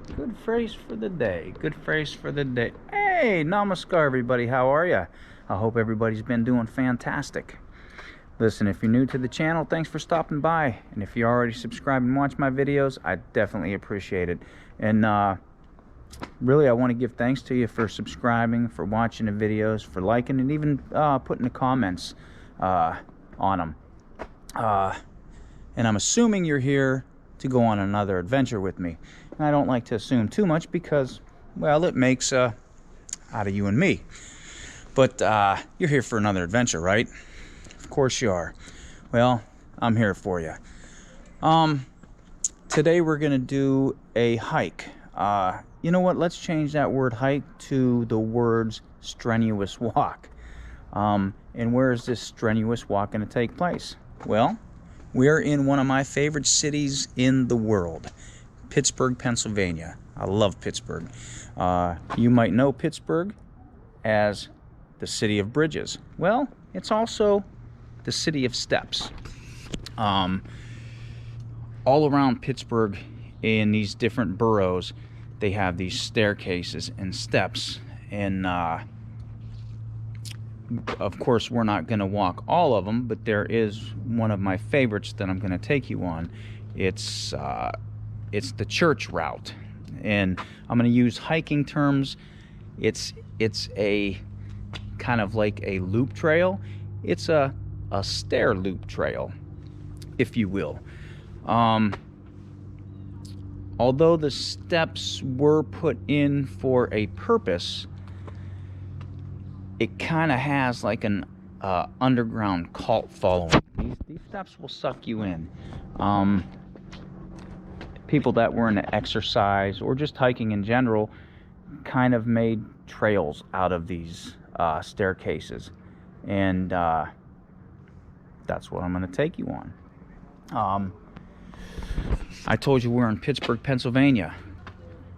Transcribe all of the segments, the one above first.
Good phrase for the day. Good phrase for the day. Hey, namaskar, everybody. How are ya? I hope everybody's been doing fantastic. Listen, if you're new to the channel, thanks for stopping by. And if you already subscribed and watch my videos, I definitely appreciate it. And really, I want to give thanks to you for subscribing, for watching the videos, for liking, and even putting the comments on them. And I'm assuming you're here to go on another adventure with me. And I don't like to assume too much because, well, it makes out of you and me. But you're here for another adventure, right? Of course you are. Well, I'm here for you. Today we're gonna do a hike. You know what? Let's change that word hike to the words strenuous walk. And where is this strenuous walk gonna take place? Well, we're in one of my favorite cities in the world, Pittsburgh, Pennsylvania. I love Pittsburgh. You might know Pittsburgh as the city of bridges. Well, it's also the city of steps. All around Pittsburgh, in these different boroughs, they have these staircases and steps. And of course, we're not going to walk all of them, but there is one of my favorites that I'm going to take you on. It's the church route, and I'm going to use hiking terms. It's a kind of like a loop trail. It's a stair loop trail, if you will. Although the steps were put in for a purpose, it kind of has like an underground cult following. These steps will suck you in. People that were into exercise or just hiking in general kind of made trails out of these staircases, and that's what I'm going to take you on. I told you we're in Pittsburgh, Pennsylvania,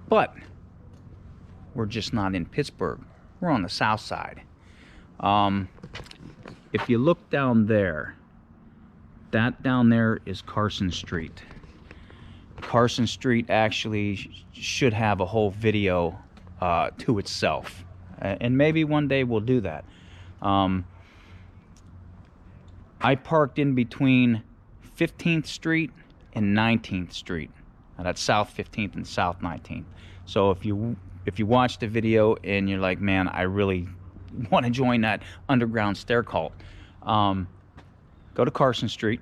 but we're just not in Pittsburgh. We're on the south side. If you look down there, that down there is Carson Street. Carson Street actually should have a whole video to itself, and maybe one day we'll do that. I parked in between 15th Street and 19th Street. That's South 15th and South 19th. So if you watch the video and you're like, man, I really want to join that underground stair cult, go to Carson Street,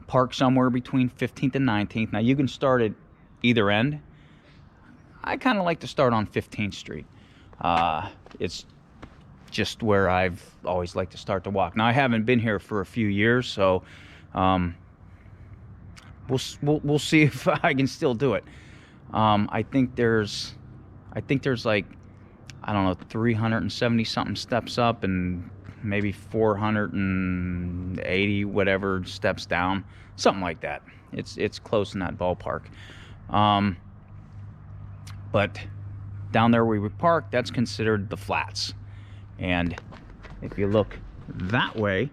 park somewhere between 15th and 19th. Now you can start at either end. I kind of like to start on 15th Street. It's just where I've always liked to start the walk. Now I haven't been here for a few years, so we'll see if I can still do it. I think there's like, I don't know, 370 something steps up and maybe 480 whatever steps down, something like that. It's close in that ballpark. But down there where we park, that's considered the flats. And if you look that way,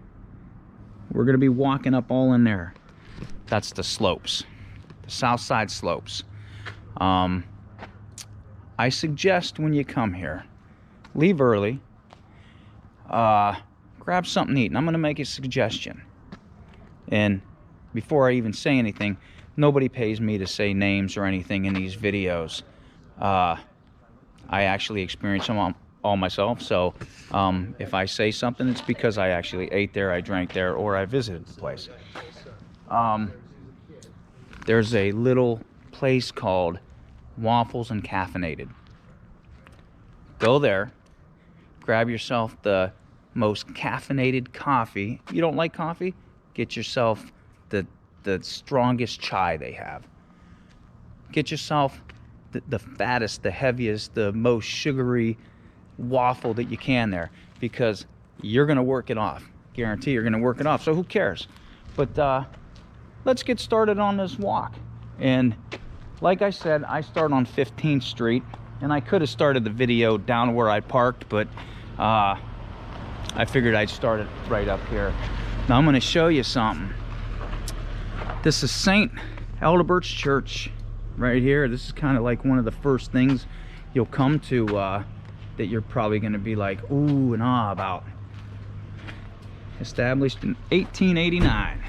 we're going to be walking up all in there. That's the slopes, the south side slopes. I suggest when you come here, leave early, grab something to eat. And I'm going to make a suggestion. And before I even say anything, nobody pays me to say names or anything in these videos. I actually experience them all myself. So if I say something, it's because I actually ate there, I drank there, or I visited the place. There's a little place called Waffles and Caffeinated. Go there, grab yourself the most caffeinated coffee. You don't like coffee? Get yourself the strongest chai they have. Get yourself the fattest, the heaviest, the most sugary waffle that you can there, because you're gonna work it off. Guarantee you're gonna work it off. So who cares? But let's get started on this walk. And like I said, I start on 15th Street, and I could have started the video down where I parked, but I figured I'd start it right up here. Now I'm going to show you something. This is St. Alderberg's Church right here. This is kind of like one of the first things you'll come to that you're probably going to be like ooh and ah about. Established in 1889.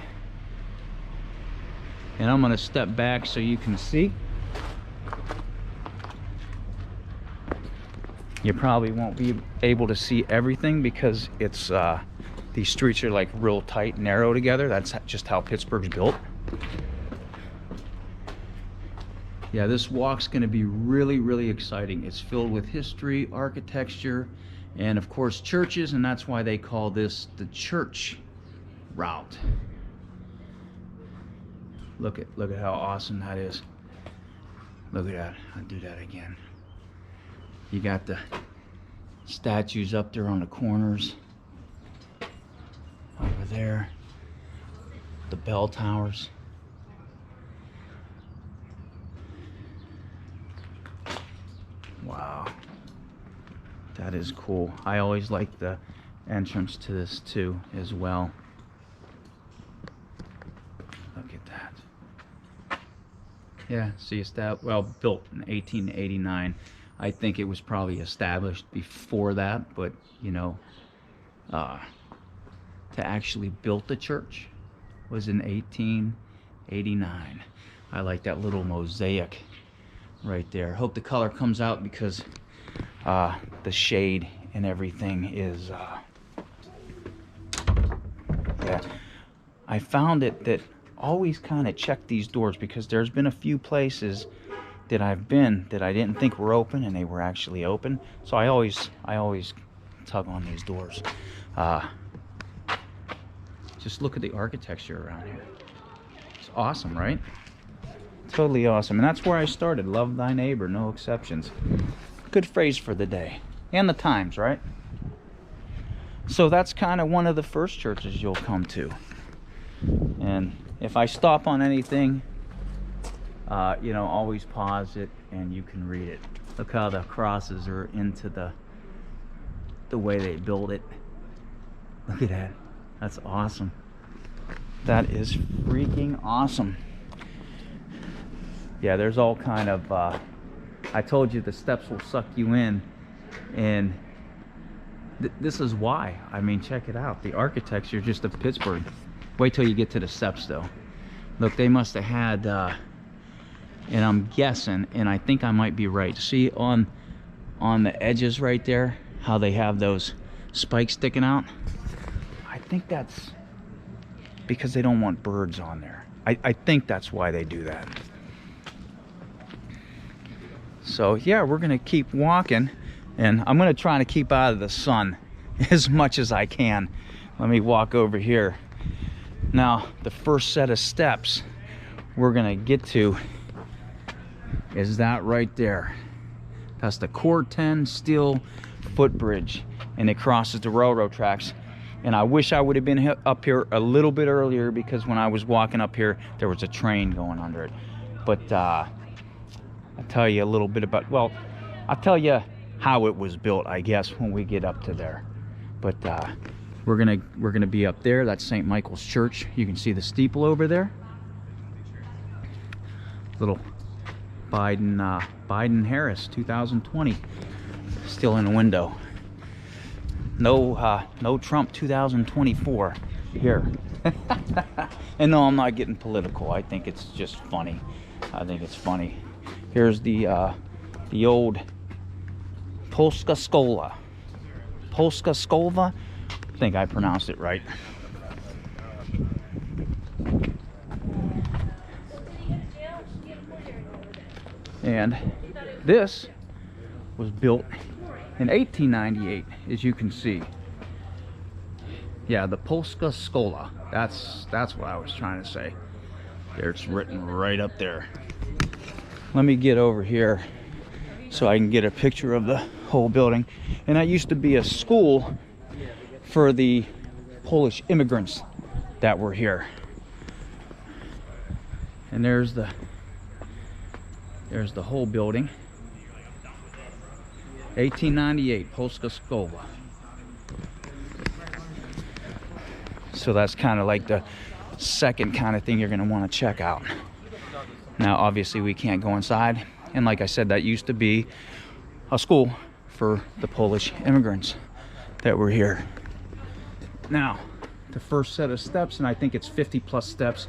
And I'm going to step back so you can see. You probably won't be able to see everything because it's these streets are like real tight, narrow together. That's just how Pittsburgh's built. Yeah, this walk's going to be really, really exciting. It's filled with history, architecture, and of course churches, and that's why they call this the church route. Look at how awesome that is. Look at that. I'll do that again. You got the statues up there on the corners. Over there. The bell towers. Wow. That is cool. I always like the entrance to this too as well. Look at that. Yeah, see, well, built in 1889. I think it was probably established before that, but you know, to actually build the church was in 1889. I like that little mosaic right there. Hope the color comes out because the shade and everything is yeah. I found it that always kind of check these doors because there's been a few places that I've been that I didn't think were open and they were actually open. So I always tug on these doors. Just look at the architecture around here. It's awesome, right? Totally awesome. And that's where I started. Love thy neighbor, no exceptions. Good phrase for the day and the times, right? So that's kind of one of the first churches you'll come to. And if I stop on anything, you know, always pause it and you can read it. Look how the crosses are into the way they build it. Look at that. That's awesome. That is freaking awesome. Yeah, there's all kind of I told you the steps will suck you in, and this is why. I mean, check it out. The architecture just of Pittsburgh. Wait till you get to the steps though. Look, they must have had and I'm guessing, and I think I might be right. See on the edges right there, how they have those spikes sticking out? I think that's because they don't want birds on there. I think that's why they do that. So yeah, we're gonna keep walking, and I'm gonna try to keep out of the sun as much as I can. Let me walk over here. Now, the first set of steps we're gonna get to is that right there. That's the Core 10 steel footbridge, and it crosses the railroad tracks. And I wish I would have been up here a little bit earlier, because when I was walking up here, there was a train going under it. But I'll tell you a little bit about, well, I'll tell you how it was built, I guess, when we get up to there. But we're gonna be up there. That's St. Michael's Church. You can see the steeple over there. Little Biden Harris 2020 still in the window. No Trump 2024 here. And no, I'm not getting political. I think it's just funny. I think it's funny. Here's the old Polska Skola. Polska Skolva? I think I pronounced it right. And this was built in 1898, as you can see. Yeah, the Polska Skola. That's what I was trying to say. It's written right up there. Let me get over here so I can get a picture of the whole building. And that used to be a school for the Polish immigrants that were here. And there's the whole building. 1898, Polska Skola. So that's kind of like the second kind of thing you're going to want to check out. Now, obviously, we can't go inside. And like I said, that used to be a school for the Polish immigrants that were here. Now, the first set of steps, and I think it's 50 plus steps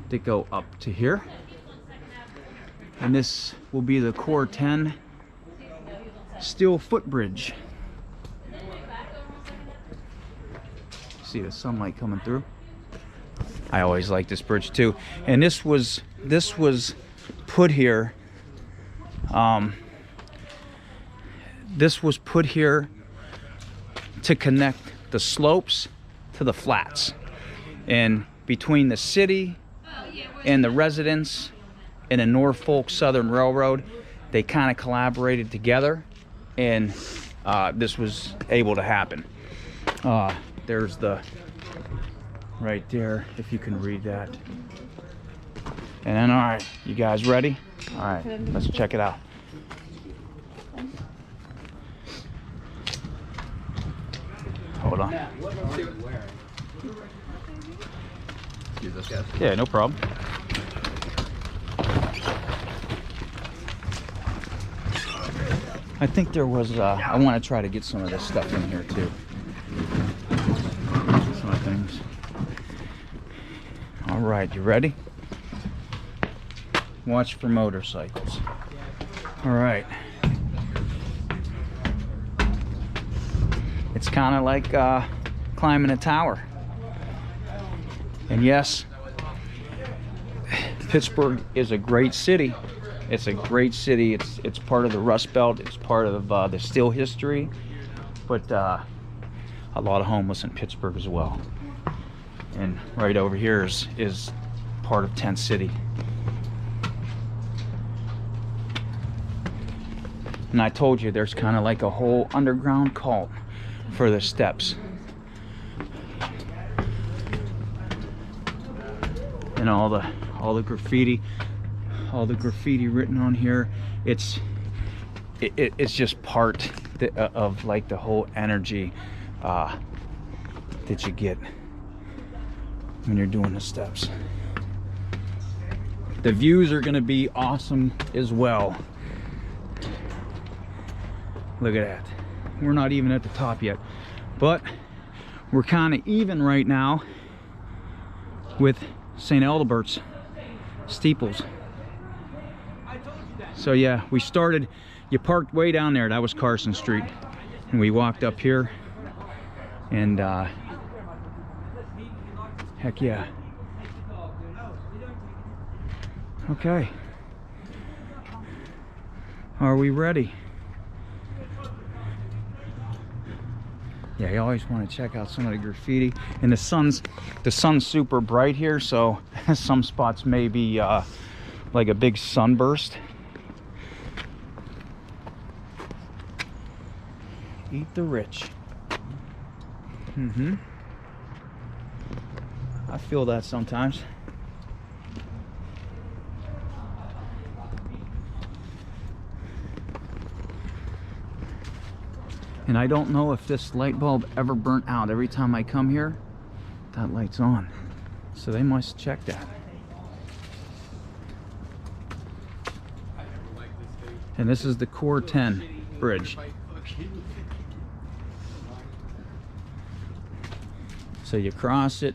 that go up to here. And this will be the Core 10 steel footbridge. See the sunlight coming through. I always like this bridge too. And this was put here. This was put here to connect the slopes to the flats, and between the city and the residents and the Norfolk Southern Railroad, they kind of collaborated together, and this was able to happen. There's the right there, if you can read that. And then, all right, you guys ready? All right, let's check it out. Hold on. Yeah, no problem. I think there was, I want to try to get some of this stuff in here too. Some of the things. All right, you ready? Watch for motorcycles. All right. It's kind of like climbing a tower. And yes, Pittsburgh is a great city. It's a great city. It's part of the Rust Belt. It's part of the steel history. But a lot of homeless in Pittsburgh as well. And right over here is part of Tent City. And I told you there's kind of like a whole underground cult for the steps. And all the graffiti written on here. It's just part of like the whole energy that you get when you're doing the steps. The views are gonna be awesome as well. Look at that. We're not even at the top yet, but we're kind of even right now with St. Alderberg's steeples. So yeah, we started, you parked way down there, that was Carson Street, and we walked up here, and heck yeah. Okay, are we ready? Yeah, you always want to check out some of the graffiti. And the sun's super bright here, so some spots may be like a big sunburst. Eat the rich. I feel that sometimes. And I don't know if this light bulb ever burnt out. Every time I come here, that light's on. So they must check that. And this is the Core 10 bridge. So you cross it,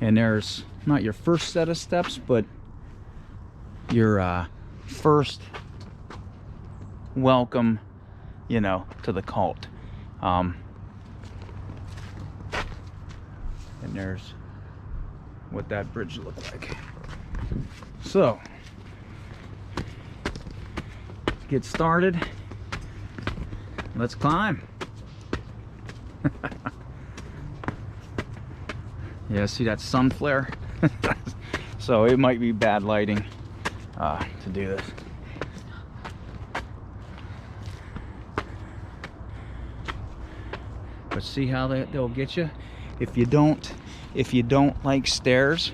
and there's not your first set of steps, but your first welcome, you know, to the cult. And there's what that bridge looked like. So, to get started, let's climb. Yeah, see that sun flare? So it might be bad lighting to do this. But see how they'll get you. If you don't like stairs,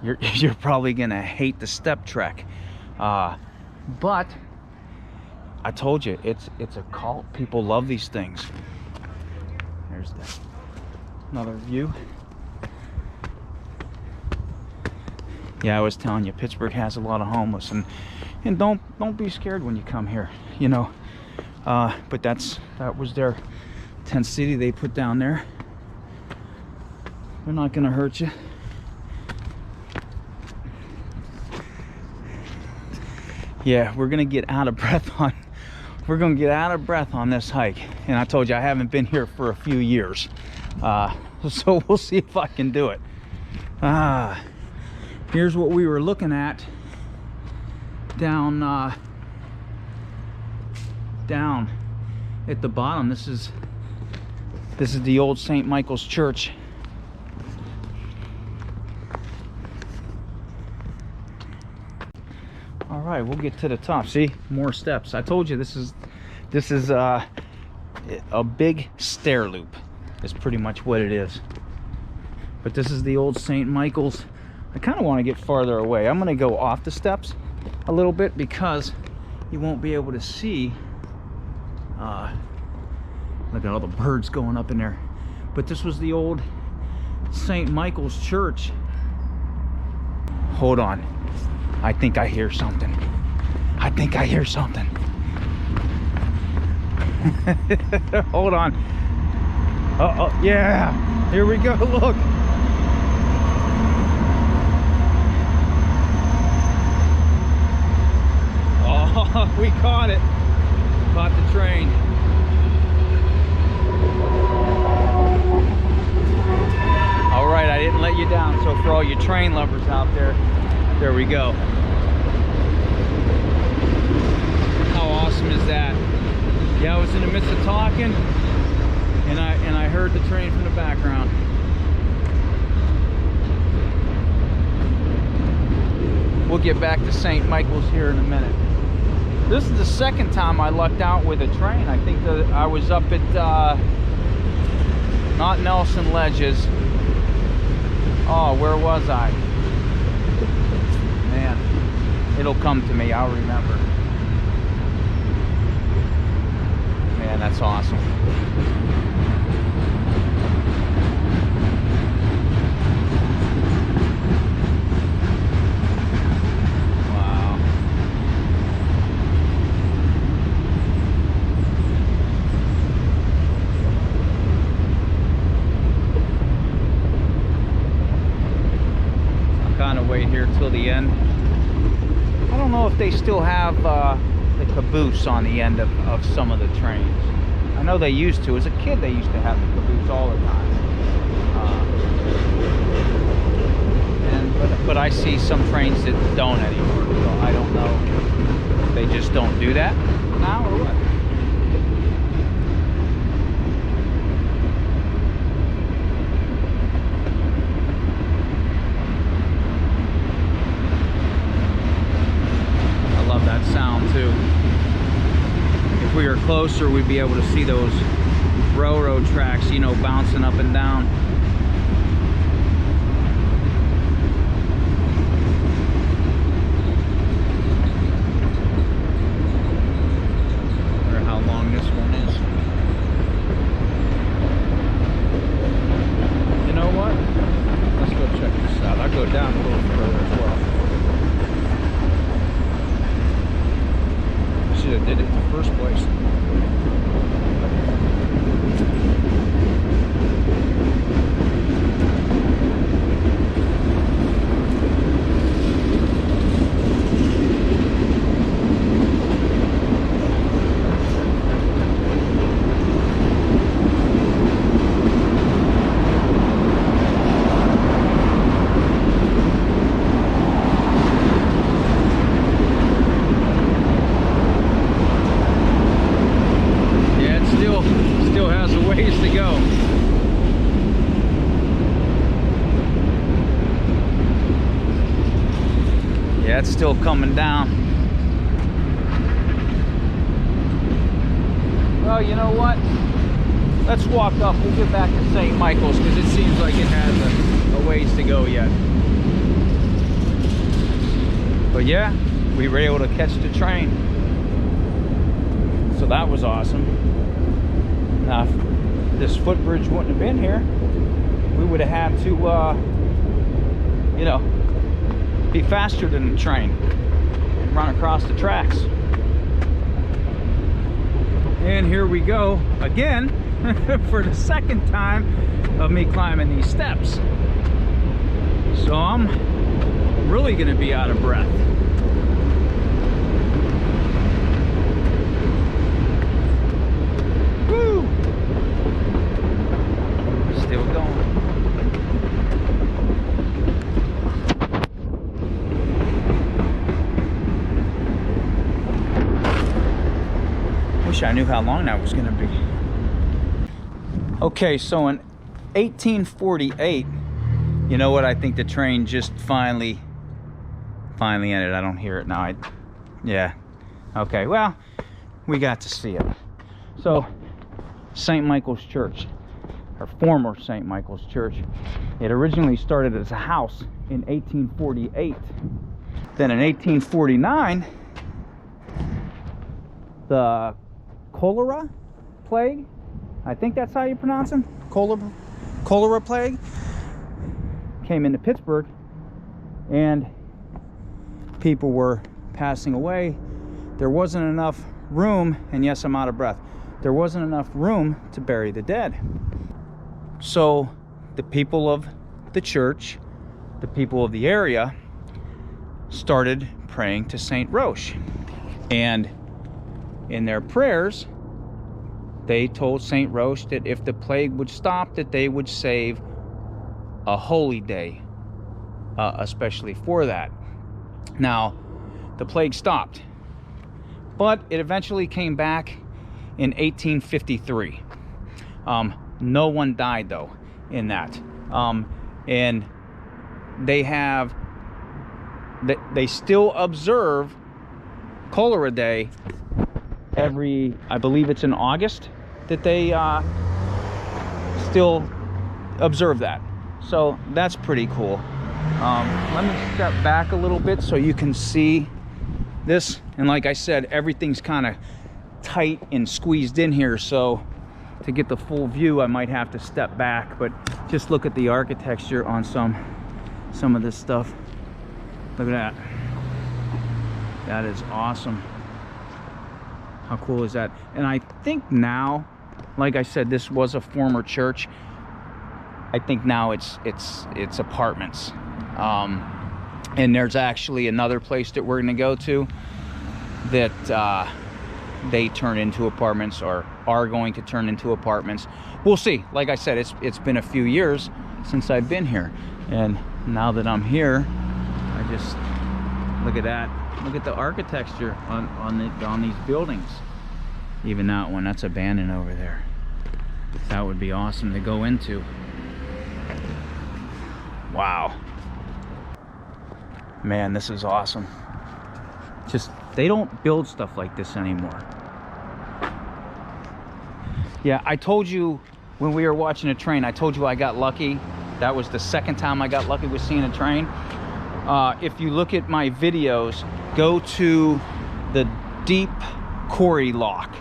you're probably gonna hate the Step Trek. But I told you, it's a cult. People love these things. There's another view. Yeah, I was telling you, Pittsburgh has a lot of homeless, and don't be scared when you come here, you know. But that was their tent city they put down there. They're not gonna hurt you. Yeah, we're gonna get out of breath on this hike, and I told you I haven't been here for a few years, so we'll see if I can do it. Here's what we were looking at down at the bottom. This is the old St. Michael's Church. All right, we'll get to the top. See, more steps. I told you this is a big stair loop. Is pretty much what it is. But this is the old St. Michael's. I kind of want to get farther away. I'm going to go off the steps a little bit because you won't be able to see. Look at all the birds going up in there. But this was the old St. Michael's Church. Hold on. I think I hear something. Hold on. Oh, yeah. Here we go. Look. Oh, we caught it. Caught the train. All right, I didn't let you down. So for all you train lovers out there, there we go. How awesome is that? Yeah, I was in the midst of talking, and I heard the train from the background. We'll get back to St. Michael's here in a minute. This is the second time I lucked out with a train. I think that I was up at not Nelson Ledges. Oh, where was I? Man, it'll come to me. I'll remember. Man, that's awesome. Wow. I'll kind of wait here till the end. I don't know if they still have the caboose on the end of some of the trains. I know they used to. As a kid, they used to have the caboose all the time. But I see some trains that don't anymore. So I don't know if they just don't do that now or what. I love that sound too. If we were closer, we'd be able to see those railroad tracks, you know, bouncing up and down. Wonder how long this one is. You know what? Let's go check this out. I'll go down a little further as well. Should have did it in the first place. It's still coming down. Well, you know what? Let's walk up. We'll get back to St. Michael's because it seems like it has a ways to go yet. But yeah, we were able to catch the train. So that was awesome. Now, if this footbridge wouldn't have been here, we would have had to, you know, be faster than the train. Run across the tracks. And here we go again for the second time of me climbing these steps. So I'm really gonna be out of breath. Woo! Still going. Wish I knew how long that was going to be. Okay, so in 1848, you know what? I think the train just finally ended. I don't hear it now. Yeah. Okay, well, we got to see it. So, St. Michael's Church, or former St. Michael's Church, it originally started as a house in 1848. Then in 1849, the cholera plague, I think that's how you pronounce it, cholera plague, came into Pittsburgh, and people were passing away. There wasn't enough room, and yes, I'm out of breath, there wasn't enough room to bury the dead. So the people of the church, the people of the area, started praying to Saint Roche, and in their prayers they told Saint Roche that if the plague would stop, that they would save a holy day, especially for that. Now, the plague stopped, but it eventually came back in 1853. No one died though in that, and they still observe Cholera Day every, I believe it's in August that they still observe that. So that's pretty cool. Let me step back a little bit so you can see this. And like I said, everything's kind of tight and squeezed in here, so to get the full view I might have to step back, but just look at the architecture on some of this stuff. Look at that. That is awesome. How cool is that? And I think now, like I said, this was a former church. I think now it's apartments. And there's actually another place that we're going to go to that they turn into apartments, or are going to turn into apartments. We'll see. Like I said, it's been a few years since I've been here, and now that I'm here, I just look at that. Look at the architecture on these buildings. Even that one, that's abandoned over there. That would be awesome to go into. Wow. Man, this is awesome. Just, they don't build stuff like this anymore. Yeah, I told you when we were watching a train, I told you I got lucky. That was the second time I got lucky with seeing a train. If you look at my videos, go to the Deep Quarry Lock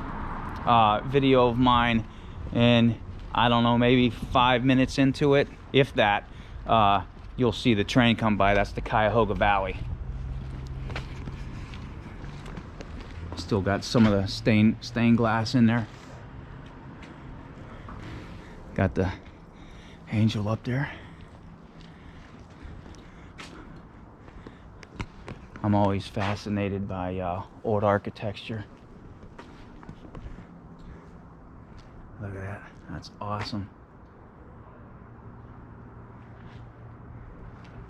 video of mine, and I don't know, maybe 5 minutes into it, if that, you'll see the train come by. That's the Cuyahoga Valley. Still got some of the stained glass in there. Got the angel up there. I'm always fascinated by old architecture. Look at that. That's awesome.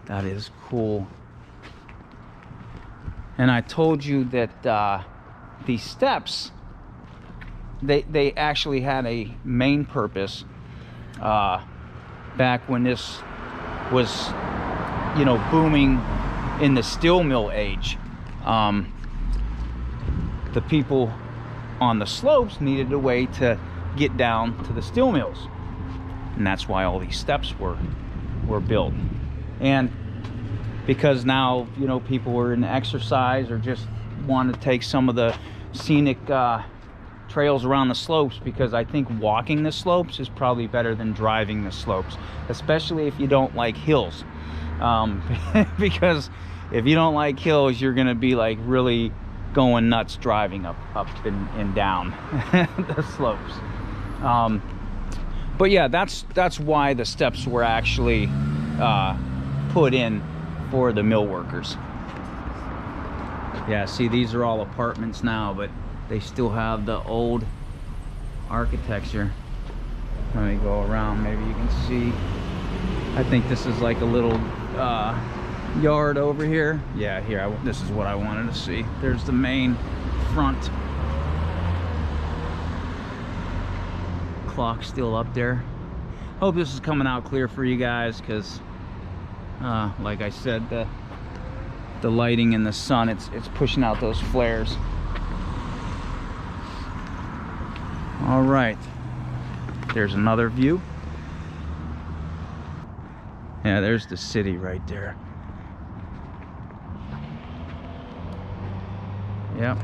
That is cool. And I told you that these steps, they actually had a main purpose back when this was, you know, booming in the steel mill age. The people on the slopes needed a way to get down to the steel mills, and that's why all these steps were built. And because now, you know, people were in exercise or just want to take some of the scenic trails around the slopes, because I think walking the slopes is probably better than driving the slopes, especially if you don't like hills, because if you don't like hills, you're gonna be like really going nuts driving up and down the slopes. But yeah, that's why the steps were actually put in for the mill workers. Yeah, see, these are all apartments now, but they still have the old architecture. Let me go around, maybe you can see. I think this is like a little yard over here. Yeah, here, this is what I wanted to see. There's the main front. Clock still up there. Hope this is coming out clear for you guys, because like I said, the lighting in the sun, it's pushing out those flares. All right, there's another view. Yeah, there's the city right there. Yep,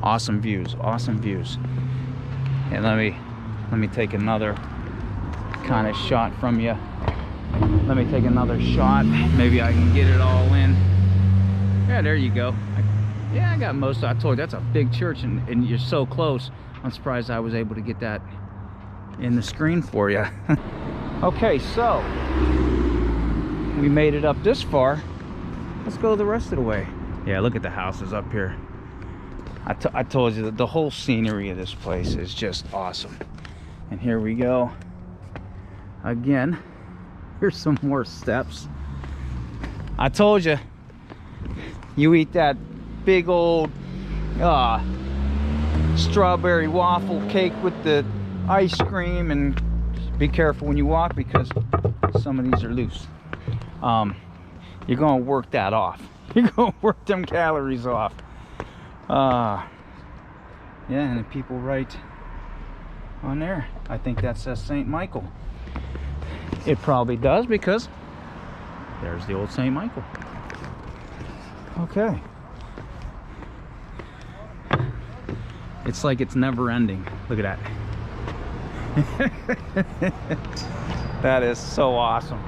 awesome views, awesome views. And let me take another kind of shot from you. Let me take another shot. Maybe I can get it all in. Yeah, there you go. Yeah, I got most. I told you, that's a big church, and you're so close. I'm surprised I was able to get that in the screen for you. Okay, so we made it up this far. Let's go the rest of the way. Yeah, look at the houses up here. I told you that the whole scenery of this place is just awesome. And here we go again. Here's some more steps. I told you, you eat that big old strawberry waffle cake with the ice cream, and be careful when you walk, because some of these are loose. You're gonna work that off. You're gonna work them calories off. Yeah, and the people right on there, I think that says St. Michael. It probably does, because there's the old St. Michael. Okay. It's like it's never ending. Look at that. That is so awesome.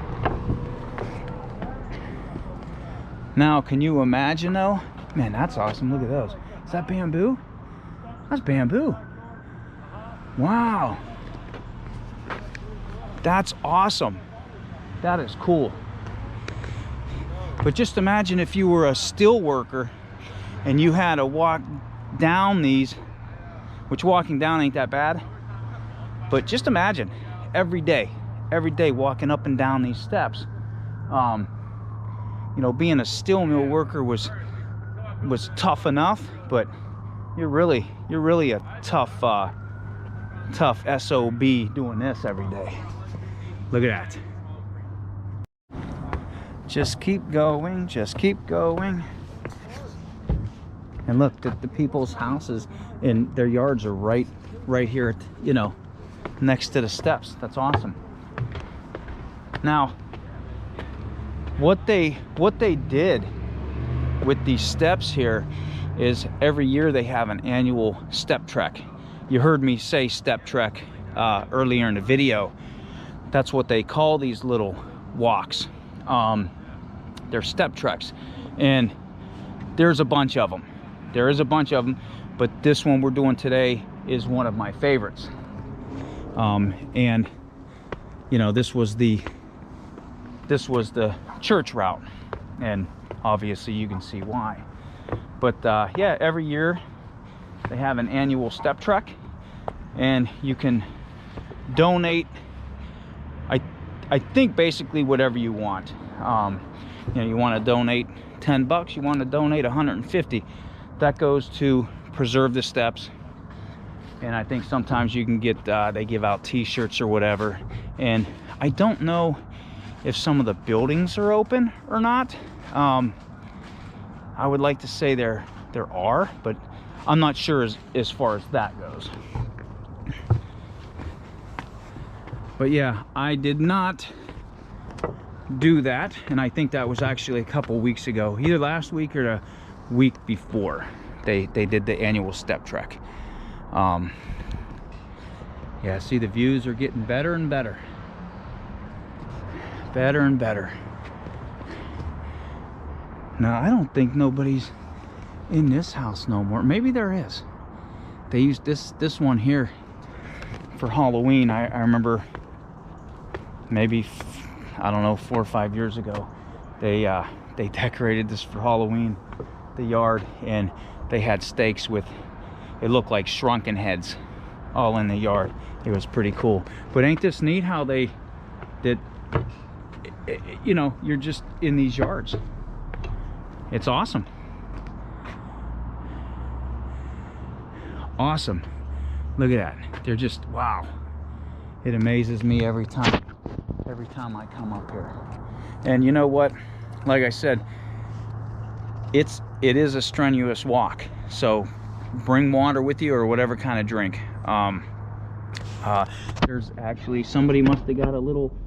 Now, can you imagine though? Man, that's awesome. Look at those. Is that bamboo? That's bamboo. Wow. That's awesome. That is cool. But just imagine if you were a steel worker and you had to walk down these, which walking down ain't that bad, but just imagine every day walking up and down these steps. You know, being a steel mill worker was tough enough, but you're really a tough SOB doing this every day. Look at that. Just keep going, just keep going. And look at the people's houses, and their yards are right here, you know, next to the steps. That's awesome. Now, what they did with these steps here is every year they have an annual step trek. You heard me say step trek earlier in the video. That's what they call these little walks. They're step treks, and there's a bunch of them. There is a bunch of them, but this one we're doing today is one of my favorites. And you know, this was the church route, and obviously you can see why. But yeah, every year they have an annual step trek, and you can donate, I think basically whatever you want. You know, you want to donate 10 bucks, you want to donate 150. That goes to preserve the steps. And I think sometimes you can get, they give out t-shirts or whatever. And I don't know if some of the buildings are open or not. I would like to say there are, but I'm not sure as far as that goes. But yeah, I did not do that, and I think that was actually a couple weeks ago, either last week or the week before they did the annual step trek. Yeah, see, the views are getting better and better, better and better. Now, I don't think nobody's in this house no more. Maybe there is. They used this one here for Halloween. I remember maybe, I don't know, 4 or 5 years ago, they decorated this for Halloween, the yard, and they had stakes with, it looked like shrunken heads all in the yard. It was pretty cool. But ain't this neat how they did, you know, you're just in these yards. It's awesome. Awesome. Look at that. They're just, wow. It amazes me every time I come up here. And you know what? Like I said, it is a strenuous walk. So bring water with you or whatever kind of drink. There's actually, somebody must have got a little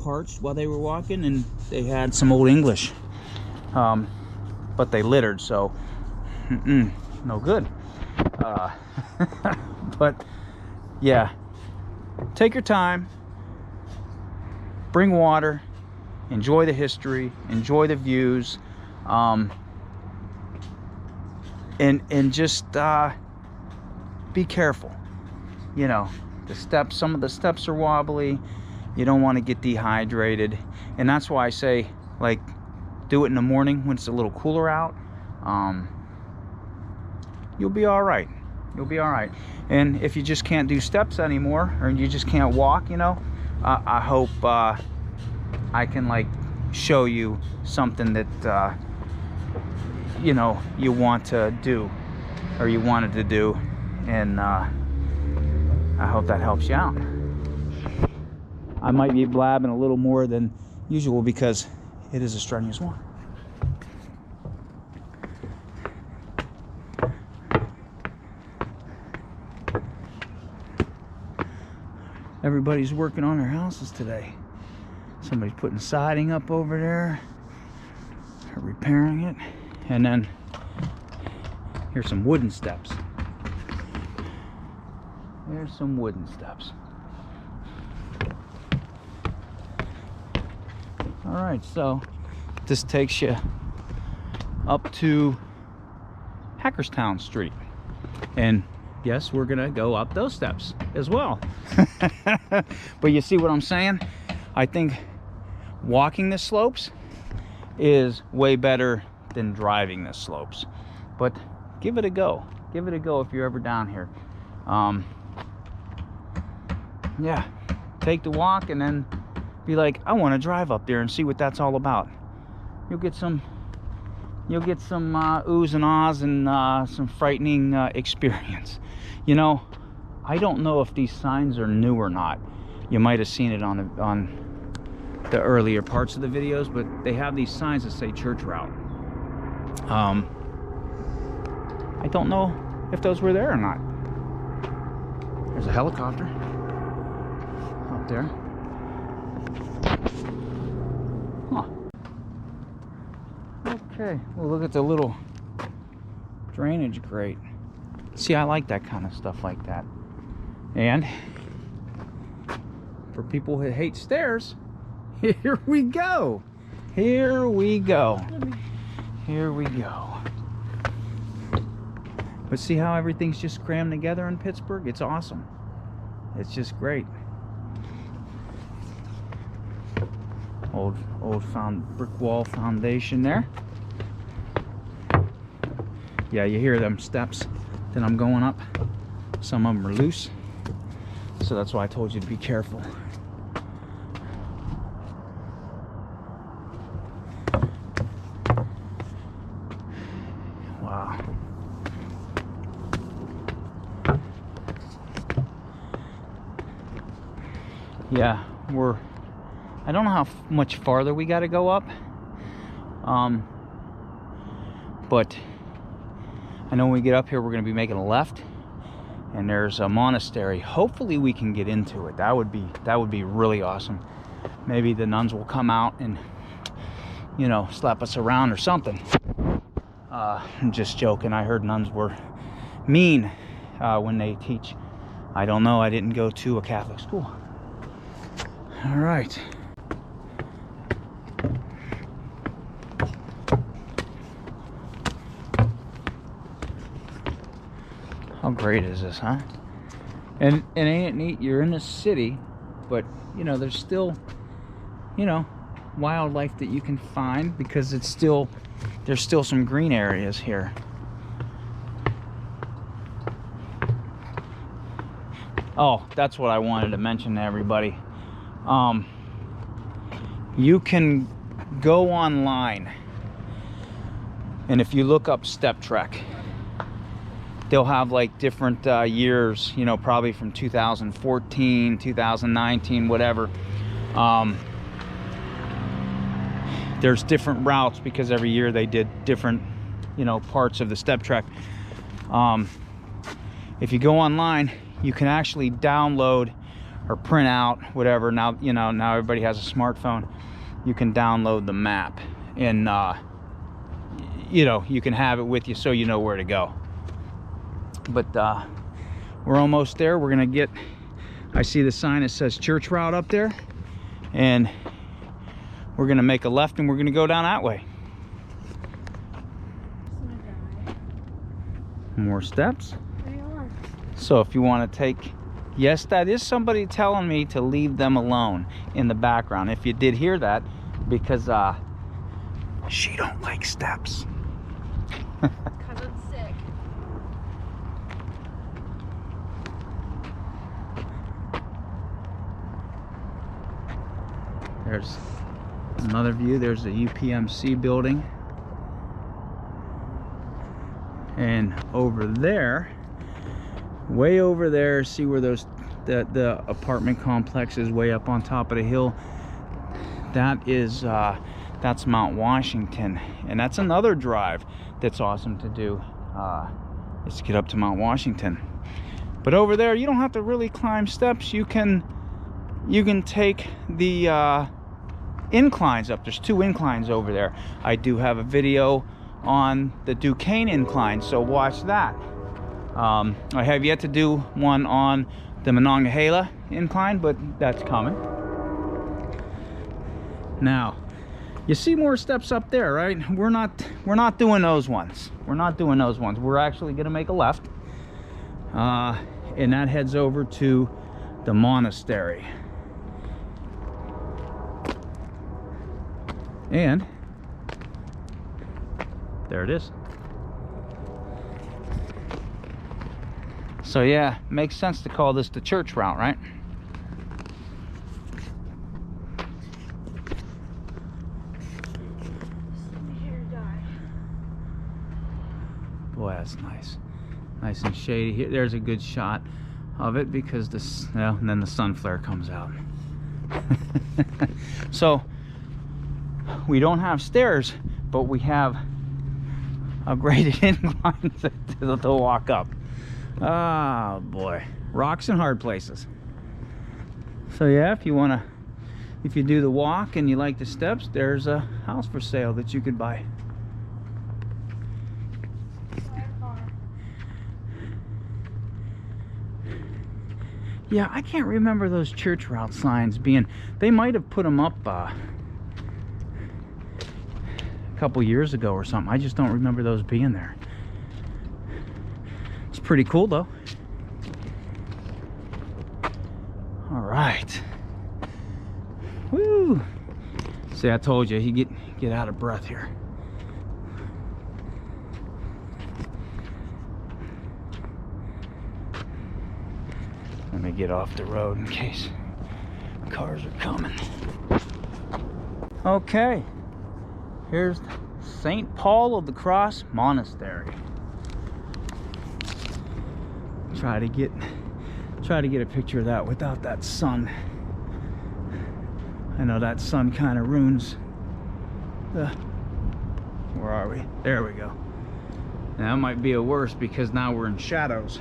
parched while they were walking, and they had some Old English. But they littered, so no good. But yeah, take your time, bring water, enjoy the history, enjoy the views, and just be careful. You know, the steps, some of the steps are wobbly. You don't want to get dehydrated, and that's why I say, like, do it in the morning when it's a little cooler out. You'll be all right. You'll be all right. And if you just can't do steps anymore, or you just can't walk, you know, I hope I can, like, show you something that you know, you want to do, or you wanted to do, and I hope that helps you out. I might be blabbing a little more than usual because it is a strenuous one. Everybody's working on their houses today. Somebody's putting siding up over there, or repairing it, and then here's some wooden steps. There's some wooden steps. All right, so this takes you up to Hackerstown Street, and yes, we're gonna go up those steps as well. But you see what I'm saying? I think walking the slopes is way better than driving the slopes, but give it a go. Give it a go if you're ever down here. Yeah, take the walk and then be like, I want to drive up there and see what that's all about. You'll get some oohs and ahs and some frightening experience. You know, I don't know if these signs are new or not. You might have seen it on the earlier parts of the videos, but they have these signs that say church route. I don't know if those were there or not. There's a helicopter up there. Huh. Okay, well, look at the little drainage grate. See, I like that kind of stuff like that. And for people who hate stairs, here we go. Here we go. Here we go. But see how everything's just crammed together in Pittsburgh? It's awesome. It's just great. Old brick wall foundation there. Yeah, you hear them steps that I'm going up. Some of them are loose, so that's why I told you to be careful. Wow. Yeah, I don't know how much farther we got to go up, but I know when we get up here we're going to be making a left, and there's a monastery. Hopefully we can get into it. That would be really awesome. Maybe the nuns will come out and, you know, slap us around or something. I'm just joking. I heard nuns were mean when they teach. I don't know. I didn't go to a Catholic school. All right. How great is this, huh? And ain't it neat? You're in the city, but you know, there's still, you know, wildlife that you can find because it's still, there's still some green areas here. Oh, that's what I wanted to mention to everybody. You can go online, and if you look up Step Trek, they'll have like different years, you know, probably from 2014, 2019, whatever. There's different routes because every year they did different, you know, parts of the Step Trek. If you go online, you can actually download or print out whatever. Now, you know, now everybody has a smartphone. You can download the map, and you know, you can have it with you so you know where to go. But we're almost there. We're gonna get, I see the sign that says church route up there, and we're gonna make a left and we're gonna go down that way. More steps. So if you want to take, yes, that is somebody telling me to leave them alone in the background. If you did hear that, because she don't like steps. Because I'm sick. There's another view. There's the UPMC building. And over there, way over there, see where those the apartment complex is way up on top of the hill. That is that's Mount Washington, and that's another drive that's awesome to do, is to get up to Mount Washington. But over there, you don't have to really climb steps. You can take the inclines up. There's 2 inclines over there. I do have a video on the Duquesne incline, so watch that. I have yet to do one on the Monongahela incline, but that's coming. Now, you see more steps up there, right? We're not doing those ones. We're not doing those ones. We're actually gonna make a left, and that heads over to the Monastery. And there it is. So yeah, makes sense to call this the church route, right? Boy, that's nice. Nice and shady here. There's a good shot of it because this, well, and then the sun flare comes out. So we don't have stairs, but we have a graded incline to walk up. Oh boy, rocks and hard places. So yeah, if you do the walk and you like the steps, there's a house for sale that you could buy. Yeah, I can't remember those church route signs being, they might have put them up a couple years ago or something. I just don't remember those being there. It's pretty cool though. All right. Woo! See, I told you, you get out of breath here. Let me get off the road in case cars are coming. Okay, here's St. Paul of the Cross Monastery. Try to get a picture of that without that sun. I know that sun kind of ruins the, where are we? There we go. Now that might be a worse because now we're in shadows.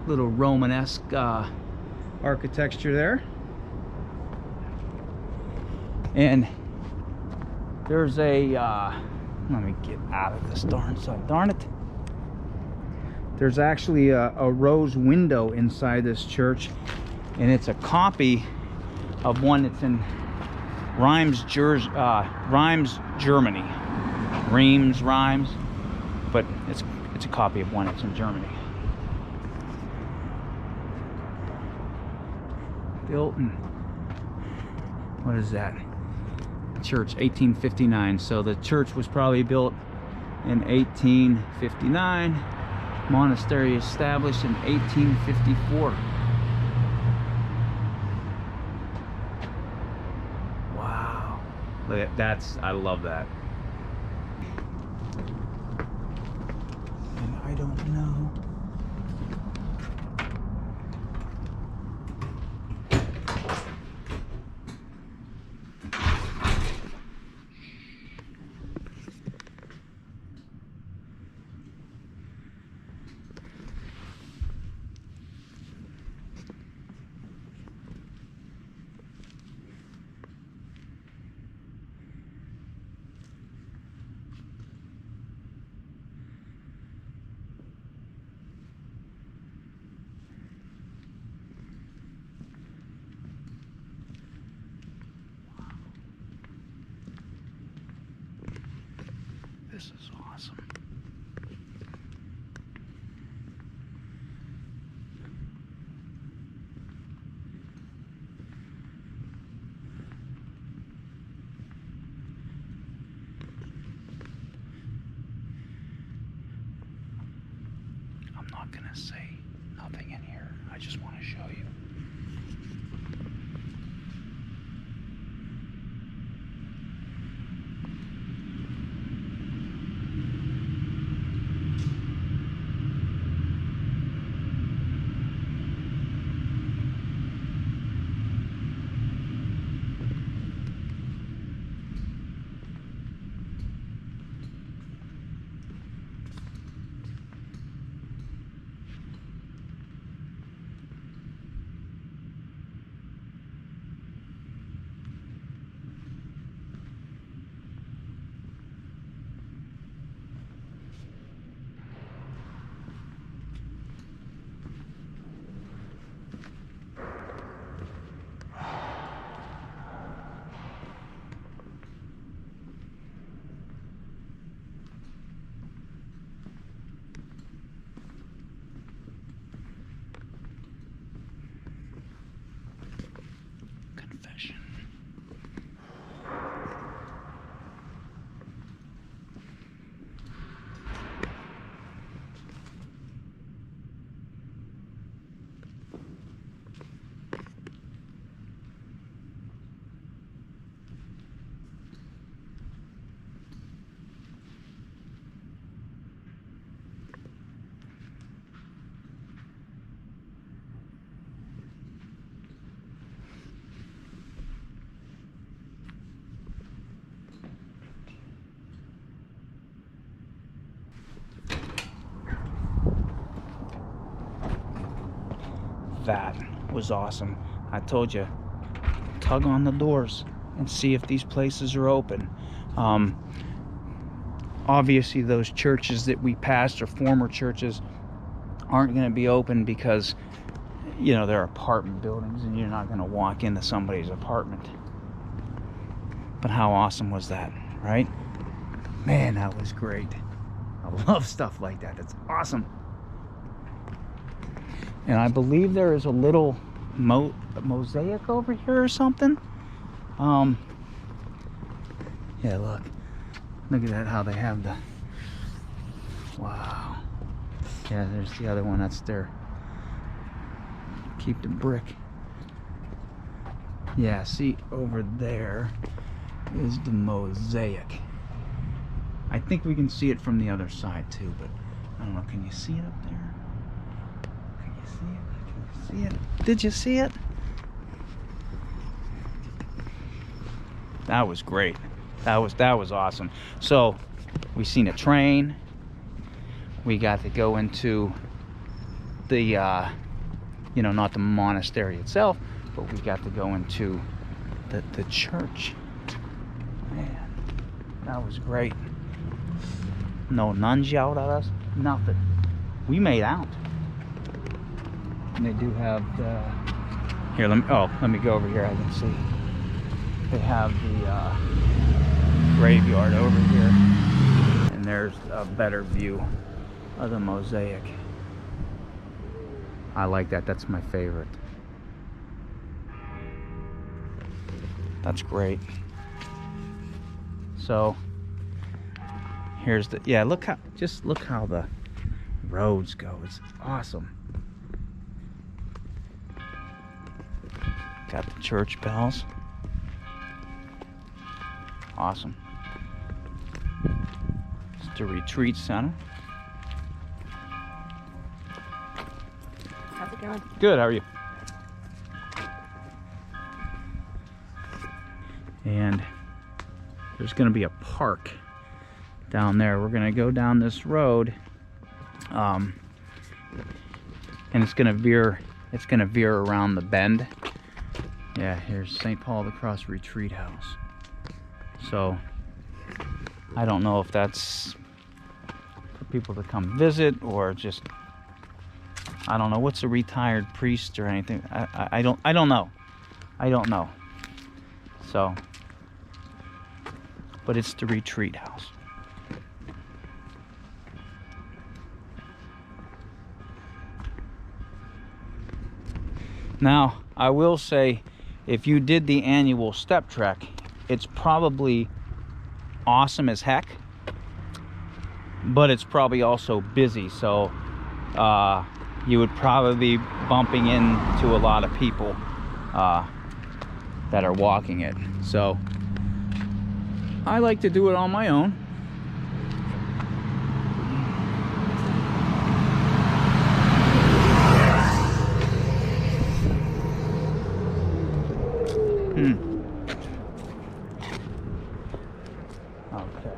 Little Romanesque architecture there. And there's a let me get out of this darn sun, darn it. There's actually a rose window inside this church, and it's a copy of one that's in Reims, Germany. Reims, but it's It's a copy of one that's in Germany. Built in, what is that? Church, 1859. So the church was probably built in 1859. Monastery established in 1854. Wow. Look at that's, I love that. And I don't know. This is awesome. I'm not gonna say nothing in here. I just want to show you. That was awesome. I told you, tug on the doors and see if these places are open. Obviously those churches that we passed, or former churches, aren't going to be open because, you know, they're apartment buildings and you're not going to walk into somebody's apartment. But how awesome was that, right? Man, that was great. I love stuff like that. It's awesome. And I believe there is a little mosaic over here or something. Yeah, look at that, how they have the, wow. Yeah, there's the other one. That's their keep the brick. Yeah, see over there is the mosaic. I think we can see it from the other side too, but I don't know. Can you see it up there? See it? Did you see it? That was great. That was awesome. So we seen a train. We got to go into the you know, not the monastery itself, but we got to go into the church. Man, that was great. No nuns yelled at us, nothing. We made out. And they do have the, here, let me go over here. I can see they have the graveyard over here, and there's a better view of the mosaic. I like that. That's my favorite. That's great. So here's the, yeah, look how, just look how the roads go. It's awesome. Got the church bells. Awesome. It's the retreat center. How's it going? Good, how are you? And there's gonna be a park down there. We're gonna go down this road, and it's gonna veer around the bend. Yeah, here's St. Paul the Cross Retreat House. So I don't know if that's for people to come visit or just, I don't know, what's a retired priest or anything. I don't know. I don't know. So, but it's the retreat house. Now, I will say, if you did the annual Step Trek, it's probably awesome as heck, but it's probably also busy. So you would probably be bumping into a lot of people that are walking it. So I like to do it on my own. Okay.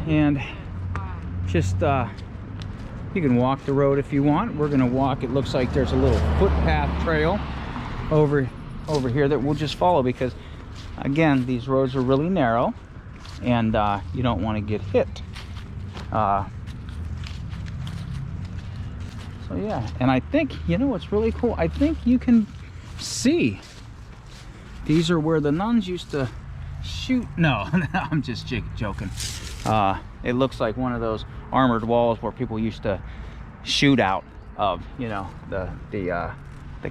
And just you can walk the road if you want. We're gonna walk. It looks like there's a little footpath trail over here that we'll just follow, because again, these roads are really narrow and you don't want to get hit. So yeah, and I think, you know what's really cool? I think you can see these are where the nuns used to shoot. No, I'm just joking. It looks like one of those armored walls where people used to shoot out of, you know, the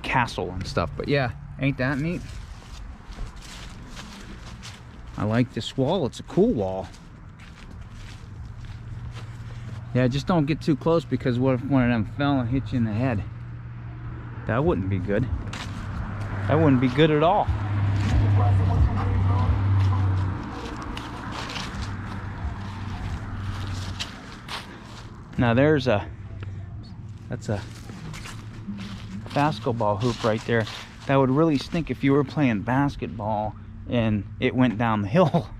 castle and stuff. But yeah, ain't that neat? I like this wall. It's a cool wall. Yeah, just don't get too close, because what if one of them fell and hit you in the head? That wouldn't be good. That wouldn't be good at all. Now that's a basketball hoop right there. That would really stink if you were playing basketball and it went down the hill.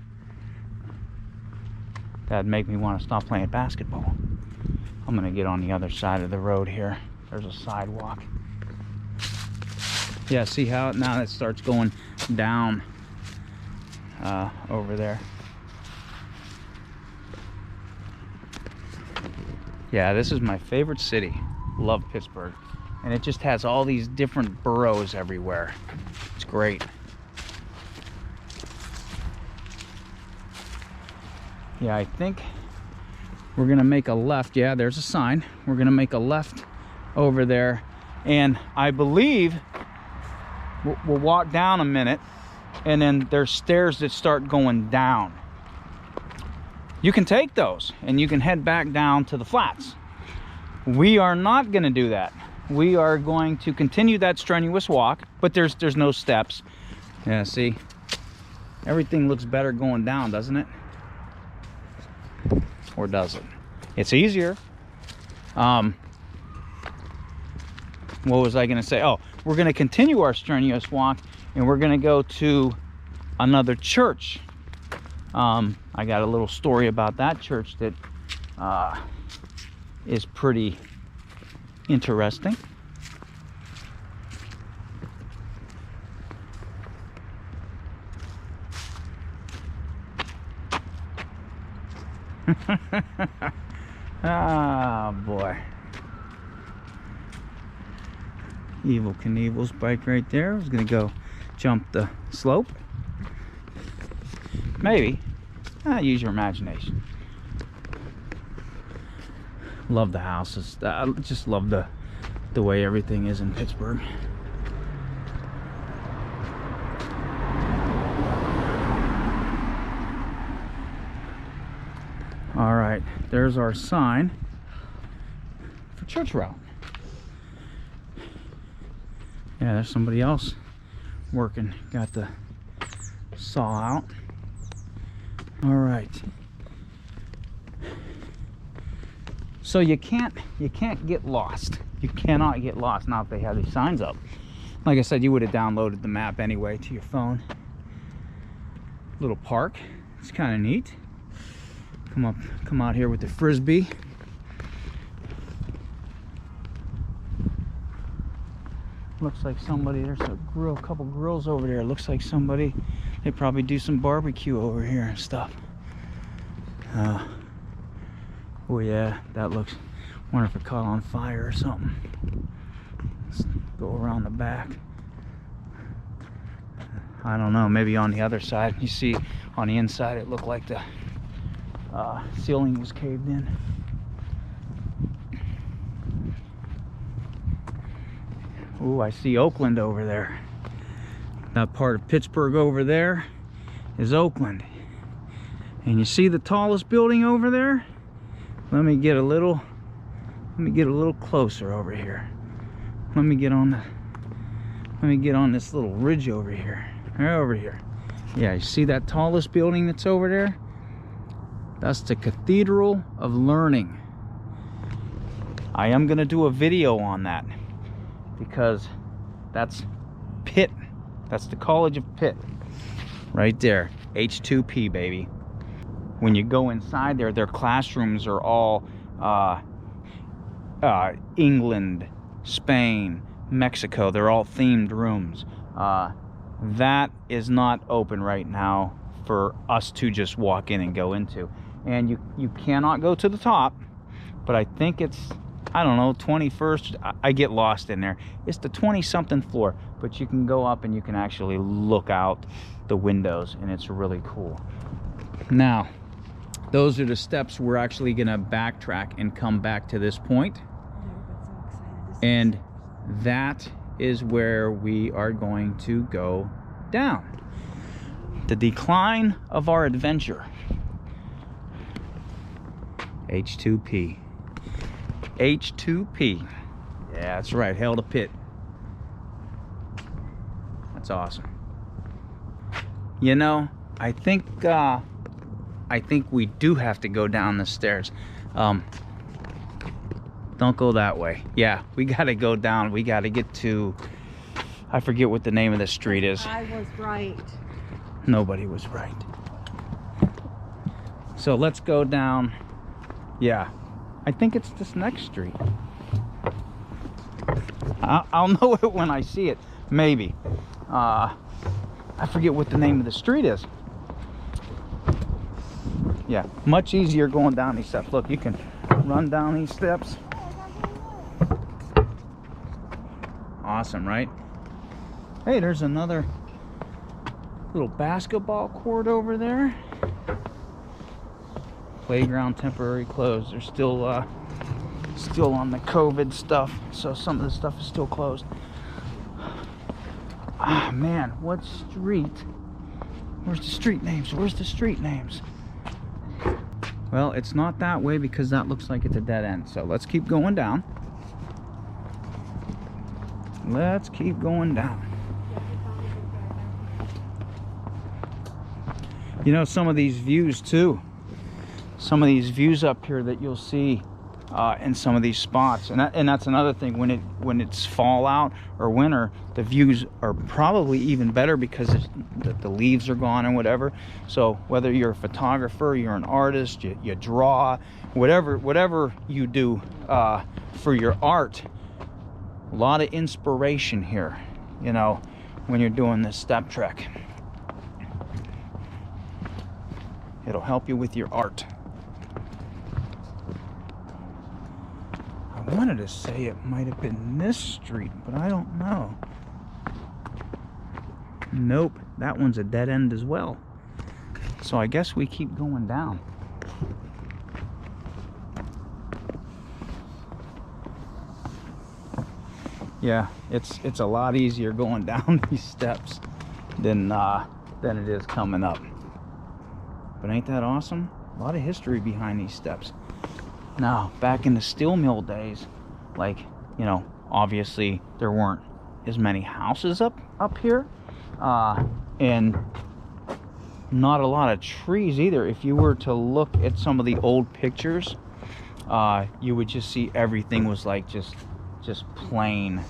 That'd make me want to stop playing basketball. I'm gonna get on the other side of the road here. There's a sidewalk. Yeah, see how now it starts going down over there. Yeah, this is my favorite city. Love Pittsburgh. And it just has all these different boroughs everywhere. It's great. Yeah, I think we're gonna make a left. Yeah, there's a sign. We're gonna make a left over there. And I believe we'll walk down a minute, and then there's stairs that start going down. You can take those and you can head back down to the flats. We are not gonna do that. We are going to continue that strenuous walk, but there's no steps. Yeah, see? Everything looks better going down, doesn't it? Or does it? It's easier. What was I gonna say? Oh, we're gonna continue our strenuous walk, and we're gonna go to another church. I got a little story about that church that is pretty interesting. Ah, boy. Evel Knievel's bike right there. I was gonna go jump the slope. Maybe. Use your imagination. Love the houses. I just love the way everything is in Pittsburgh. All right, there's our sign for church route. Yeah, there's somebody else working. Got the saw out. All right. So you can't get lost. You cannot get lost now if they have these signs up. Like I said, you would have downloaded the map anyway to your phone. Little park. It's kind of neat. Come out here with the frisbee. Looks like somebody, there's a grill, couple grills over there. Looks like somebody, they probably do some barbecue over here and stuff. Oh yeah, that looks, wonder if it caught on fire or something. Let's go around the back. I don't know, maybe on the other side. You see on the inside it looked like the ceiling was caved in. Ooh, I see Oakland over there. That part of Pittsburgh over there is Oakland. And you see the tallest building over there? Let me get a little closer over here. Let me get on this little ridge over here. Right over here. Yeah, you see that tallest building that's over there? That's the Cathedral of Learning. I am gonna do a video on that because that's Pitt. That's the College of Pitt. Right there. H2P, baby. When you go inside there, their classrooms are all England, Spain, Mexico. They're all themed rooms. That is not open right now for us to just walk in and go into. And you cannot go to the top, but I think it's, I don't know, 21st. I get lost in there. It's the 20-something floor, but you can go up and you can actually look out the windows, and it's really cool. Now, those are the steps. We're actually gonna backtrack and come back to this point. And that is where we are going to go down. The decline of our adventure. H2P. H2P. Yeah, that's right. Hail to Pitt. That's awesome. You know, I think we do have to go down the stairs. Don't go that way. Yeah, we gotta go down. We gotta get to, I forget what the name of the street is. I was right. Nobody was right. So let's go down. Yeah, I think it's this next street. I'll know it when I see it. Maybe. I forget what the name of the street is. Yeah, much easier going down these steps. Look, you can run down these steps. Awesome, right? Hey, there's another little basketball court over there. Playground temporary closed. They're still on the COVID stuff, so some of the stuff is still closed. Ah, man, what street? Where's the street names? Where's the street names? Well, it's not that way because that looks like it's a dead end. So let's keep going down. Let's keep going down. You know, some of these views too. Some of these views up here that you'll see in some of these spots, and that's another thing. When it's fall out or winter, the views are probably even better because the leaves are gone and whatever. So whether you're a photographer, you're an artist, you draw, whatever you do for your art, a lot of inspiration here, you know, when you're doing this step trek. It'll help you with your art. I wanted to say it might have been this street, but I don't know. Nope, that one's a dead end as well. So I guess we keep going down. Yeah, it's a lot easier going down these steps than it is coming up. But ain't that awesome? A lot of history behind these steps. Now, back in the steel mill days, like, you know, obviously there weren't as many houses up here, and not a lot of trees either. If you were to look at some of the old pictures, you would just see everything was like just plain,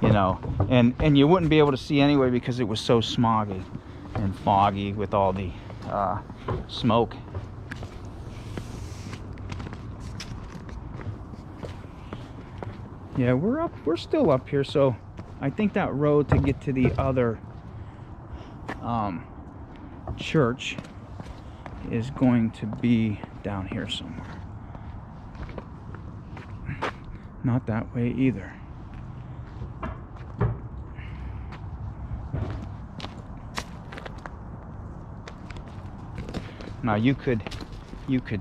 you know, and you wouldn't be able to see anyway because it was so smoggy and foggy with all the smoke. Yeah, we're still up here, so I think that road to get to the other church is going to be down here somewhere. Not that way either. Now you could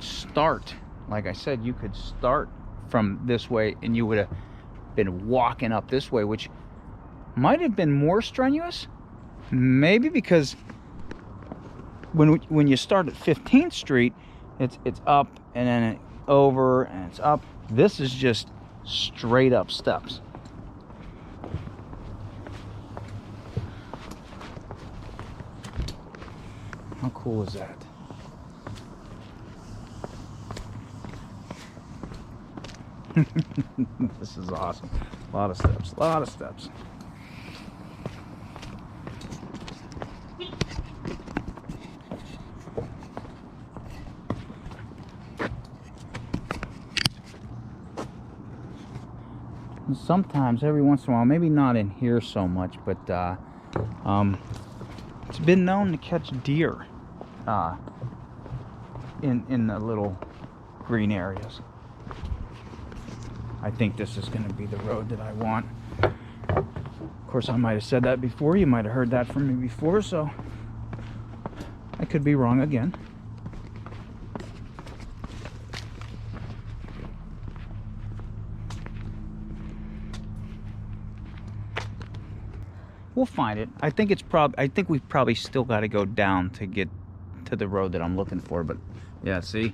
start, like I said, you could start from this way and you would have been walking up this way, which might have been more strenuous, maybe, because when you start at 15th Street, it's up and then over and it's up. This is just straight up steps. How cool is that? This is awesome. A lot of steps, a lot of steps. And sometimes, every once in a while, maybe not in here so much, but it's been known to catch deer in the little green areas. I think this is going to be the road that I want. Of course, I might have said that before. You might have heard that from me before, so I could be wrong again. We'll find it. I think we've probably still got to go down to get to the road that I'm looking for. But yeah, see,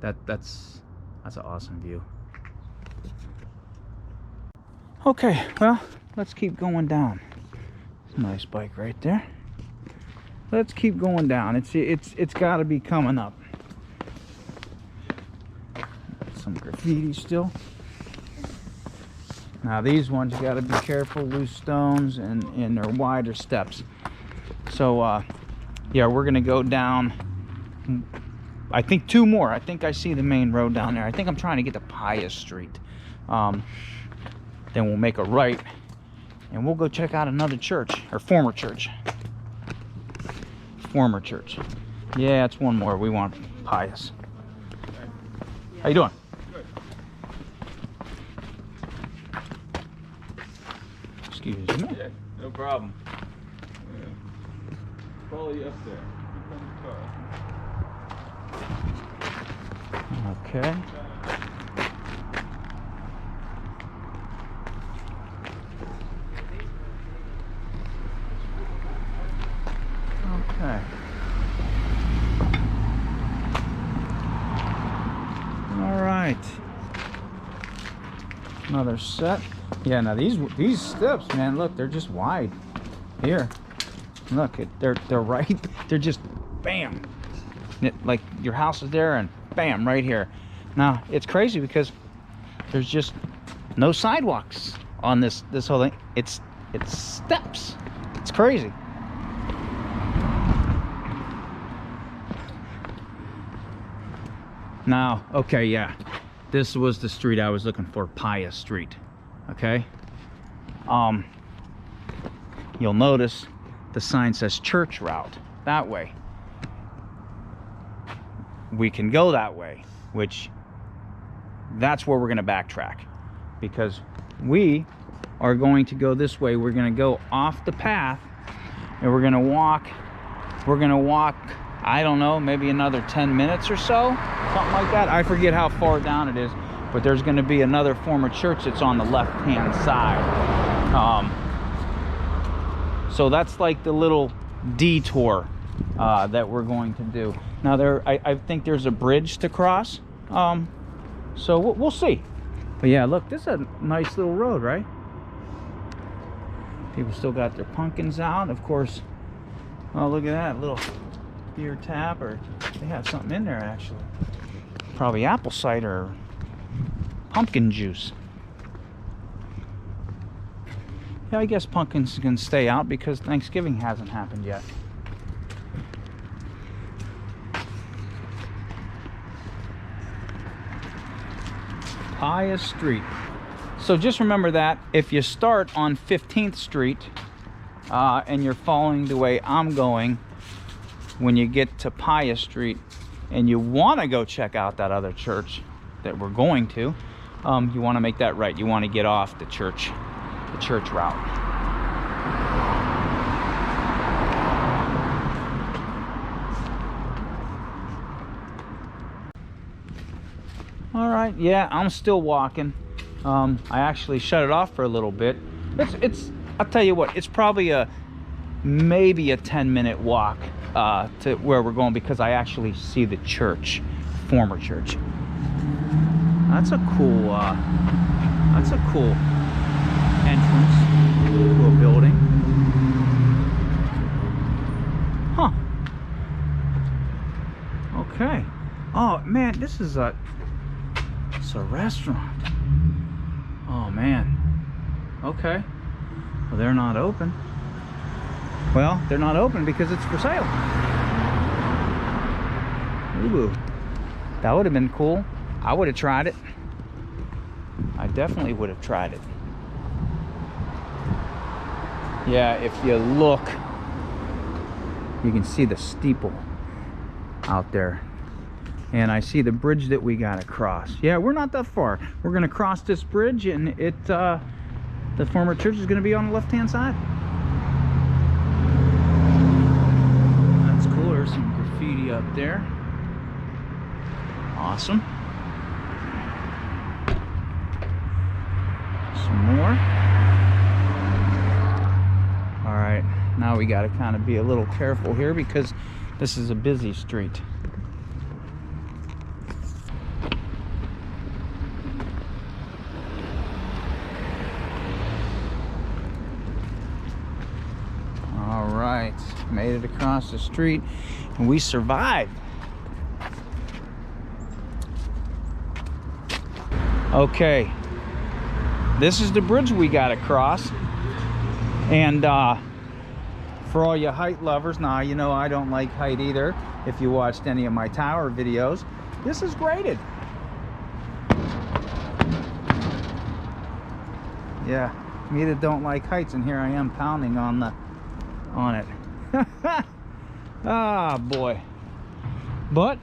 that's an awesome view. Okay, well, let's keep going down. It's a nice bike right there. Let's keep going down. It's got to be coming up. Some graffiti still. Now these ones, you got to be careful, loose stones, and they're wider steps. So yeah, we're gonna go down, I think 2 more. I think I see the main road down there. I think I'm trying to get to Pius Street. Then we'll make a right and we'll go check out another church, or former church. Former church. Yeah, it's one more. We want Pius. How you doing? Good. Excuse me. Yeah, no problem. Yeah. Follow you up there. Here comes the car. Okay. Okay. All right. Another set. Yeah, now these steps, man, look, they're just wide. Here. Look, they're right. They're just bam. Like your house is there and bam, right here. Now, it's crazy because there's just no sidewalks on this whole thing. It's steps. It's crazy. Now, okay, yeah, this was the street I was looking for, Pius Street. Okay, you'll notice the sign says church route that way. We can go that way, which that's where we're going to backtrack, because we are going to go this way. We're going to go off the path and we're going to walk We're gonna walk, I don't know, maybe another 10 minutes or so, something like that. I forget how far down it is, but there's gonna be another former church that's on the left-hand side. So that's like the little detour that we're going to do. Now I think there's a bridge to cross, so we'll see. But yeah, look, this is a nice little road, right? People still got their pumpkins out, of course. Oh, look at that little beer tap, or they have something in there actually. Probably apple cider or pumpkin juice. Yeah, I guess pumpkins can stay out because Thanksgiving hasn't happened yet. Pius Street. So just remember that if you start on 15th Street and you're following the way I'm going, when you get to Pius Street and you want to go check out that other church that we're going to, you want to make that right. You want to get off the church route. All right, yeah, I'm still walking. I actually shut it off for a little bit. I'll tell you what, it's probably maybe a 10-minute walk to where we're going, because I actually see the church, former church. That's a cool entrance to a building. Huh. Okay. Oh man, it's a restaurant. Oh man. Okay. Well, they're not open. Well, they're not open because it's for sale. Ooh. That would have been cool. I would have tried it. I definitely would have tried it. Yeah, if you look, you can see the steeple out there. And I see the bridge that we gotta cross. Yeah, we're not that far. We're gonna cross this bridge, and the former church is gonna be on the left-hand side. That's cool. There's some graffiti up there. Awesome. Some more. All right, now we gotta kind of be a little careful here because this is a busy street. All right, made it across the street and we survived. Okay, this is the bridge we gotta cross. And for all you height lovers, now you know I don't like height either. If you watched any of my tower videos, this is graded. Yeah, me that don't like heights, and here I am pounding on it. Ah, boy. But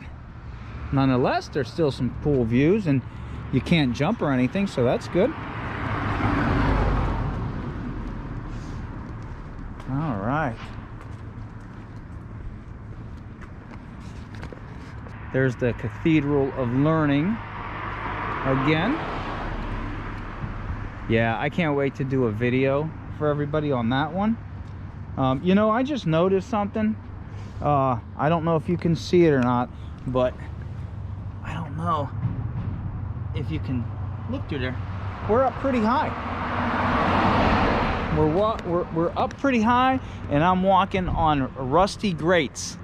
nonetheless, there's still some cool views, and you can't jump or anything, so that's good. All right. There's the Cathedral of Learning again. Yeah, I can't wait to do a video for everybody on that one. You know, I just noticed something. I don't know if you can see it or not, but I don't know if you can look through there. We're up pretty high. We're up pretty high, and I'm walking on rusty grates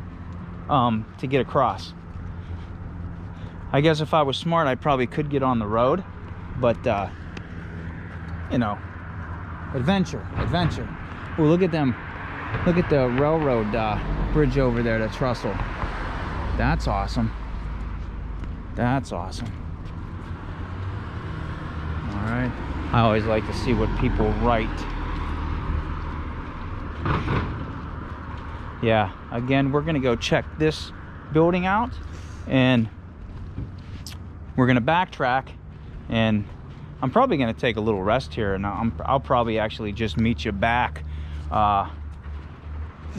to get across. I guess if I was smart, I probably could get on the road, but you know, adventure. Oh, look at them. Look at the railroad bridge over there, the trestle. That's awesome. That's awesome. All right. I always like to see what people write. Yeah, again, we're gonna go check this building out, and we're gonna backtrack, and I'm probably gonna take a little rest here, and I'll probably actually just meet you back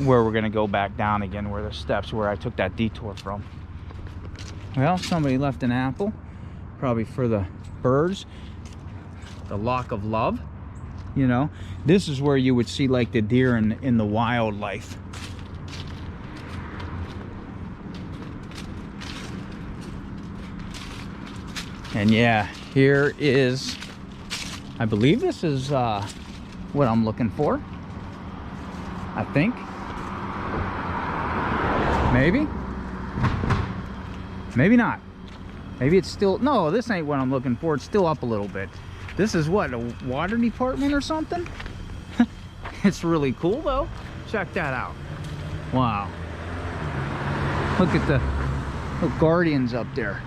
where we're gonna go back down again, where the steps where I took that detour from. Well, somebody left an apple, probably for the birds. The lock of love, you know. This is where you would see like the deer in the wildlife. And yeah, here is, I believe this is what I'm looking for. I think. Maybe. Maybe not. Maybe it's still, no, this ain't what I'm looking for. It's still up a little bit. This is what, a water department or something? It's really cool though. Check that out. Wow. Look at the guardians up there.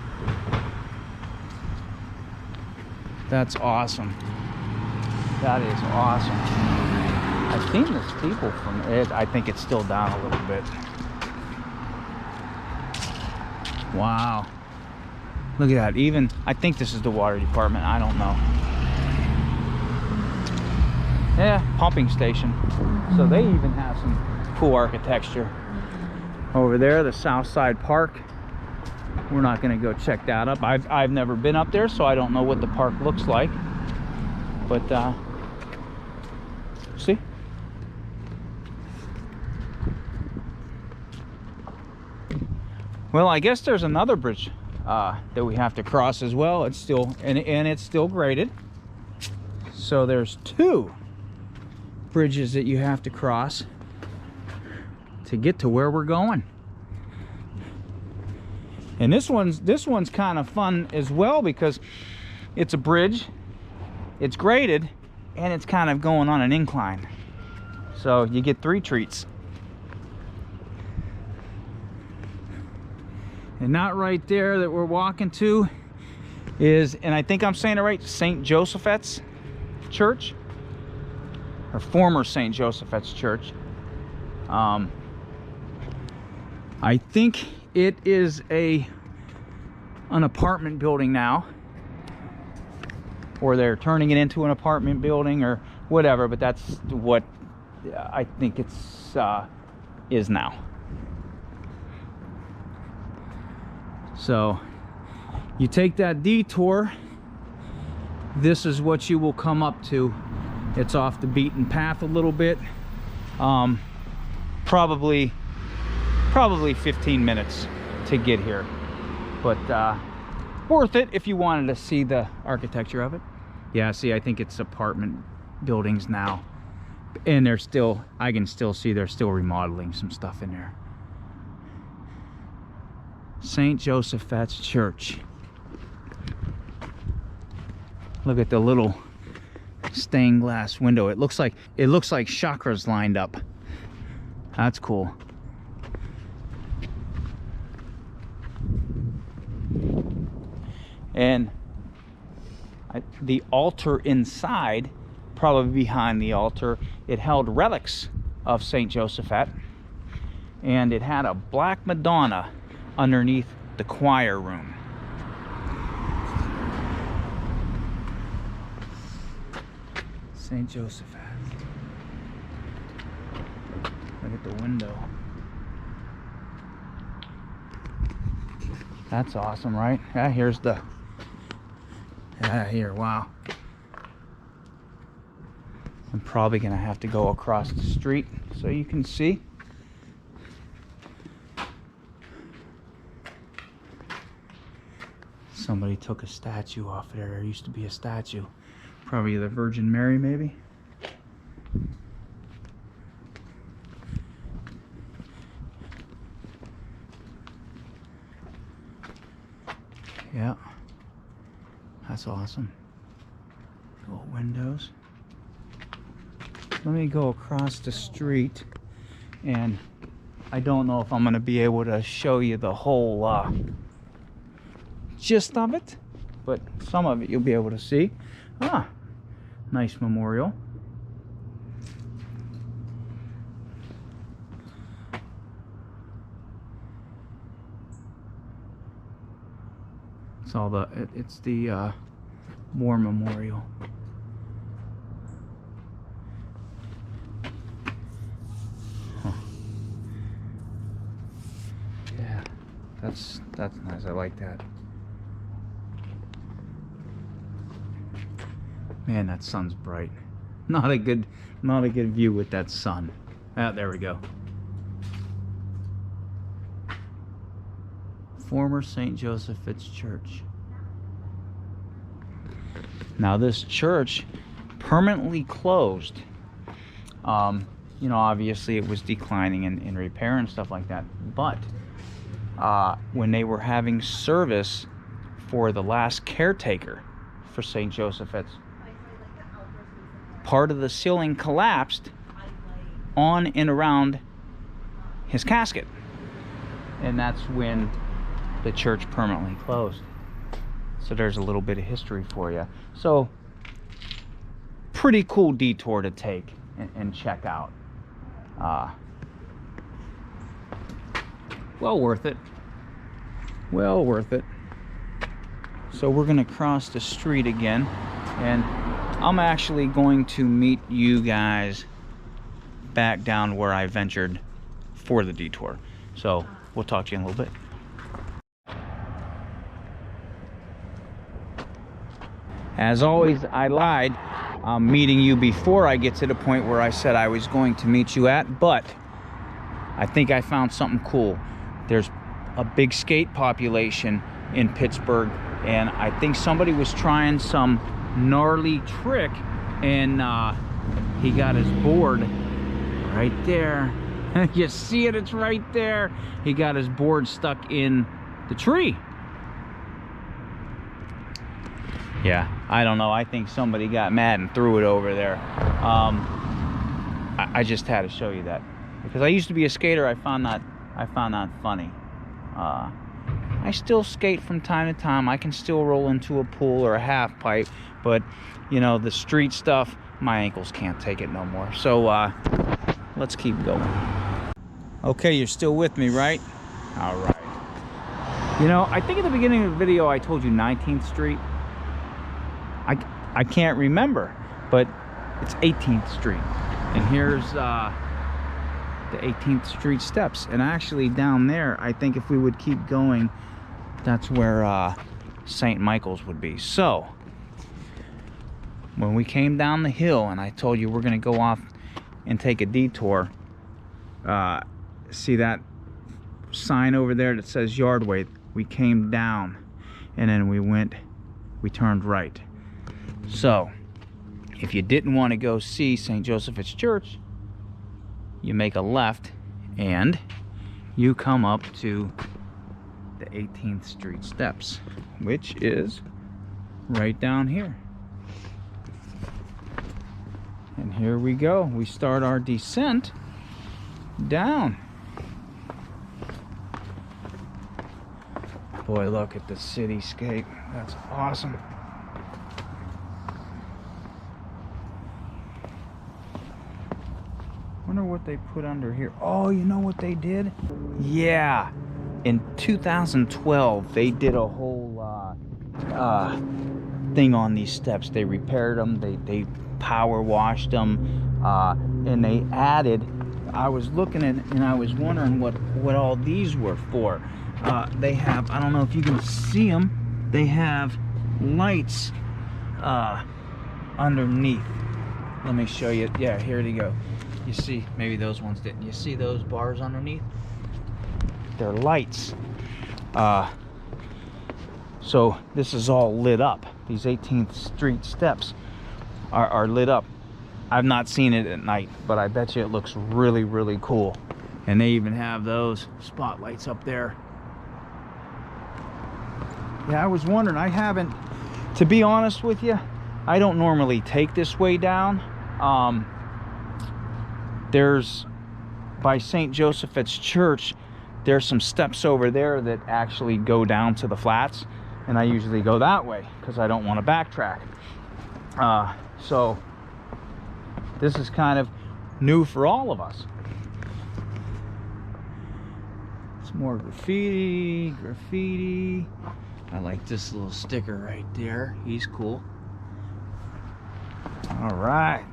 That's awesome. That is awesome. I've seen this people from it. I think it's still down a little bit. Wow. Look at that. Even, I think this is the water department. I don't know. Yeah, pumping station. So they even have some cool architecture. Over there, the South Side Park. We're not gonna go check that up. I've never been up there, so I don't know what the park looks like. But see? Well, I guess there's another bridge that we have to cross as well. It's still and it's still graded. So there's two bridges that you have to cross to get to where we're going. And this one's kind of fun as well because it's a bridge, it's graded, and it's kind of going on an incline. So you get three treats. And not right there that we're walking to is, and I think I'm saying it right, St. Joseph's Church, or former St. Joseph's Church. I think it is an apartment building now, or they're turning it into an apartment building or whatever, but that's what I think it's is now. So you take that detour, this is what you will come up to. It's off the beaten path a little bit. Probably 15 minutes to get here, but worth it if you wanted to see the architecture of it. Yeah, see, I think it's apartment buildings now, and they're still, I can still see they're still remodeling some stuff in there. St. Joseph's Church. Look at the little stained glass window. It looks like chakras lined up. That's cool. And the altar inside, probably behind the altar, it held relics of St. Josephat, and it had a black Madonna underneath the choir room. St. Josephat. Look at the window. That's awesome, right? Yeah, here's the, yeah, here, wow. I'm probably gonna have to go across the street so you can see. Somebody took a statue off there. There used to be a statue. Probably the Virgin Mary, maybe. Yeah, that's awesome. Little windows. Let me go across the street, and I don't know if I'm going to be able to show you the whole gist of it, but some of it you'll be able to see. Ah, nice memorial. It's all the, it's the War Memorial. Huh. That's nice. I like that. Man, that sun's bright. Not a good view with that sun. Ah, there we go. Former St. Joseph's Church. Now this church permanently closed. You know, obviously it was declining in repair and stuff like that. But when they were having service for the last caretaker for St. Joseph's, part of the ceiling collapsed on and around his casket. And that's when the church permanently closed. So there's a little bit of history for you. So pretty cool detour to take and check out. Well worth it. Well worth it. So we're gonna cross the street again, and I'm actually going to meet you guys back down where I ventured for the detour. So we'll talk to you in a little bit. As always, I lied. I'm meeting you before I get to the point where I said I was going to meet you at, but I think I found something cool. There's a big skate population in Pittsburgh, and I think somebody was trying some gnarly trick, and he got his board right there. You see it? It's right there. He got his board stuck in the tree. Yeah, I don't know. I think somebody got mad and threw it over there. I just had to show you that because I used to be a skater. I found that funny. I still skate from time to time. I can still roll into a pool or a half pipe, but you know, the street stuff, my ankles can't take it no more. So let's keep going. Okay, you're still with me, right? All right. You know, I think at the beginning of the video I told you 19th Street. I can't remember, but it's 18th Street, and here's the 18th Street steps. And actually down there, I think if we would keep going, that's where St. Michael's would be. So when we came down the hill and I told you we're gonna go off and take a detour, see that sign over there that says Yardway? We came down and then we turned right. So if you didn't want to go see St. Joseph's Church, you make a left and you come up to the 18th Street steps, which is right down here. And here we go. We start our descent down. Boy, look at the cityscape. That's awesome. Wonder what they put under here. Oh, you know what they did? Yeah, in 2012 they did a whole thing on these steps. They repaired them, they power washed them, and they added, I was looking at and I was wondering what all these were for. They have, I don't know if you can see them, they have lights underneath. Let me show you. Yeah, here they go. You see, maybe those ones didn't. You see those bars underneath? They're lights. So this is all lit up. These 18th Street steps are lit up. I've not seen it at night, but I bet you it looks really, really cool. And they even have those spotlights up there. Yeah, I was wondering, I haven't, to be honest with you, I don't normally take this way down. There's, by St. Joseph's Church, there's some steps over there that actually go down to the flats, and I usually go that way because I don't want to backtrack. So this is kind of new for all of us. Some more graffiti. I like this little sticker right there. He's cool. All right.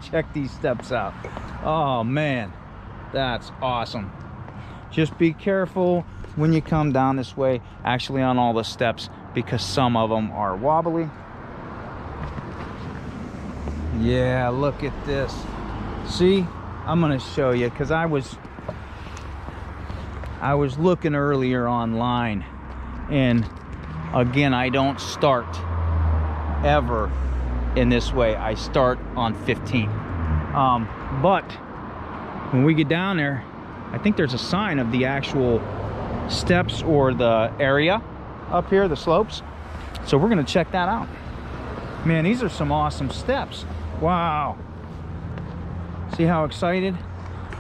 Check these steps out. Oh man, That's awesome. Just be careful when you come down this way, actually on all the steps, because some of them are wobbly. Yeah, look at this. See, I'm gonna show you, because I was looking earlier online, and again, I don't start ever in this way. I start on 15. But when we get down there, I think there's a sign of the actual steps or the area up here, the slopes. So we're gonna check that out. Man, these are some awesome steps. Wow. See how excited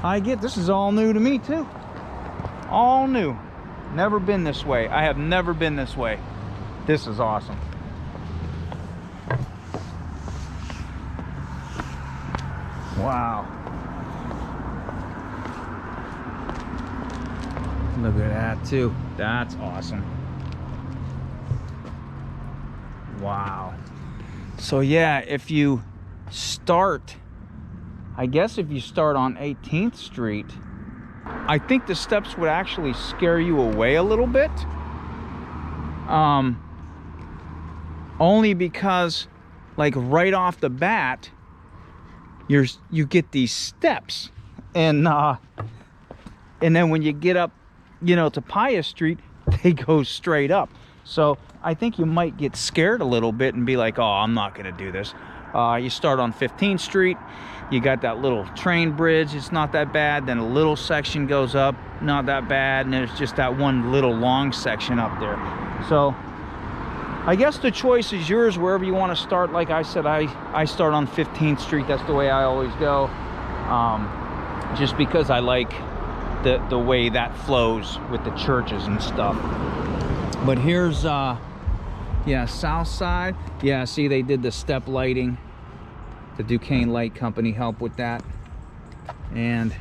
I get? This is all new to me too. All new. Never been this way. I have never been this way. This is awesome. Wow. Look at that too. That's awesome. Wow. So yeah, if you start, I guess if you start on 18th Street, I think the steps would actually scare you away a little bit. Only because, like, right off the bat, you get these steps, and then when you get up, you know, to Pius Street, they go straight up. So I think you might get scared a little bit and be like, oh, I'm not gonna do this. You start on 15th Street, you got that little train bridge, it's not that bad, then a little section goes up, not that bad, and there's just that one little long section up there. So I guess the choice is yours wherever you want to start. Like I said, I start on 15th Street. That's the way I always go, just because I like the way that flows with the churches and stuff. But here's yeah, south side. Yeah, see, they did the step lighting. The Duquesne Light Company helped with that, and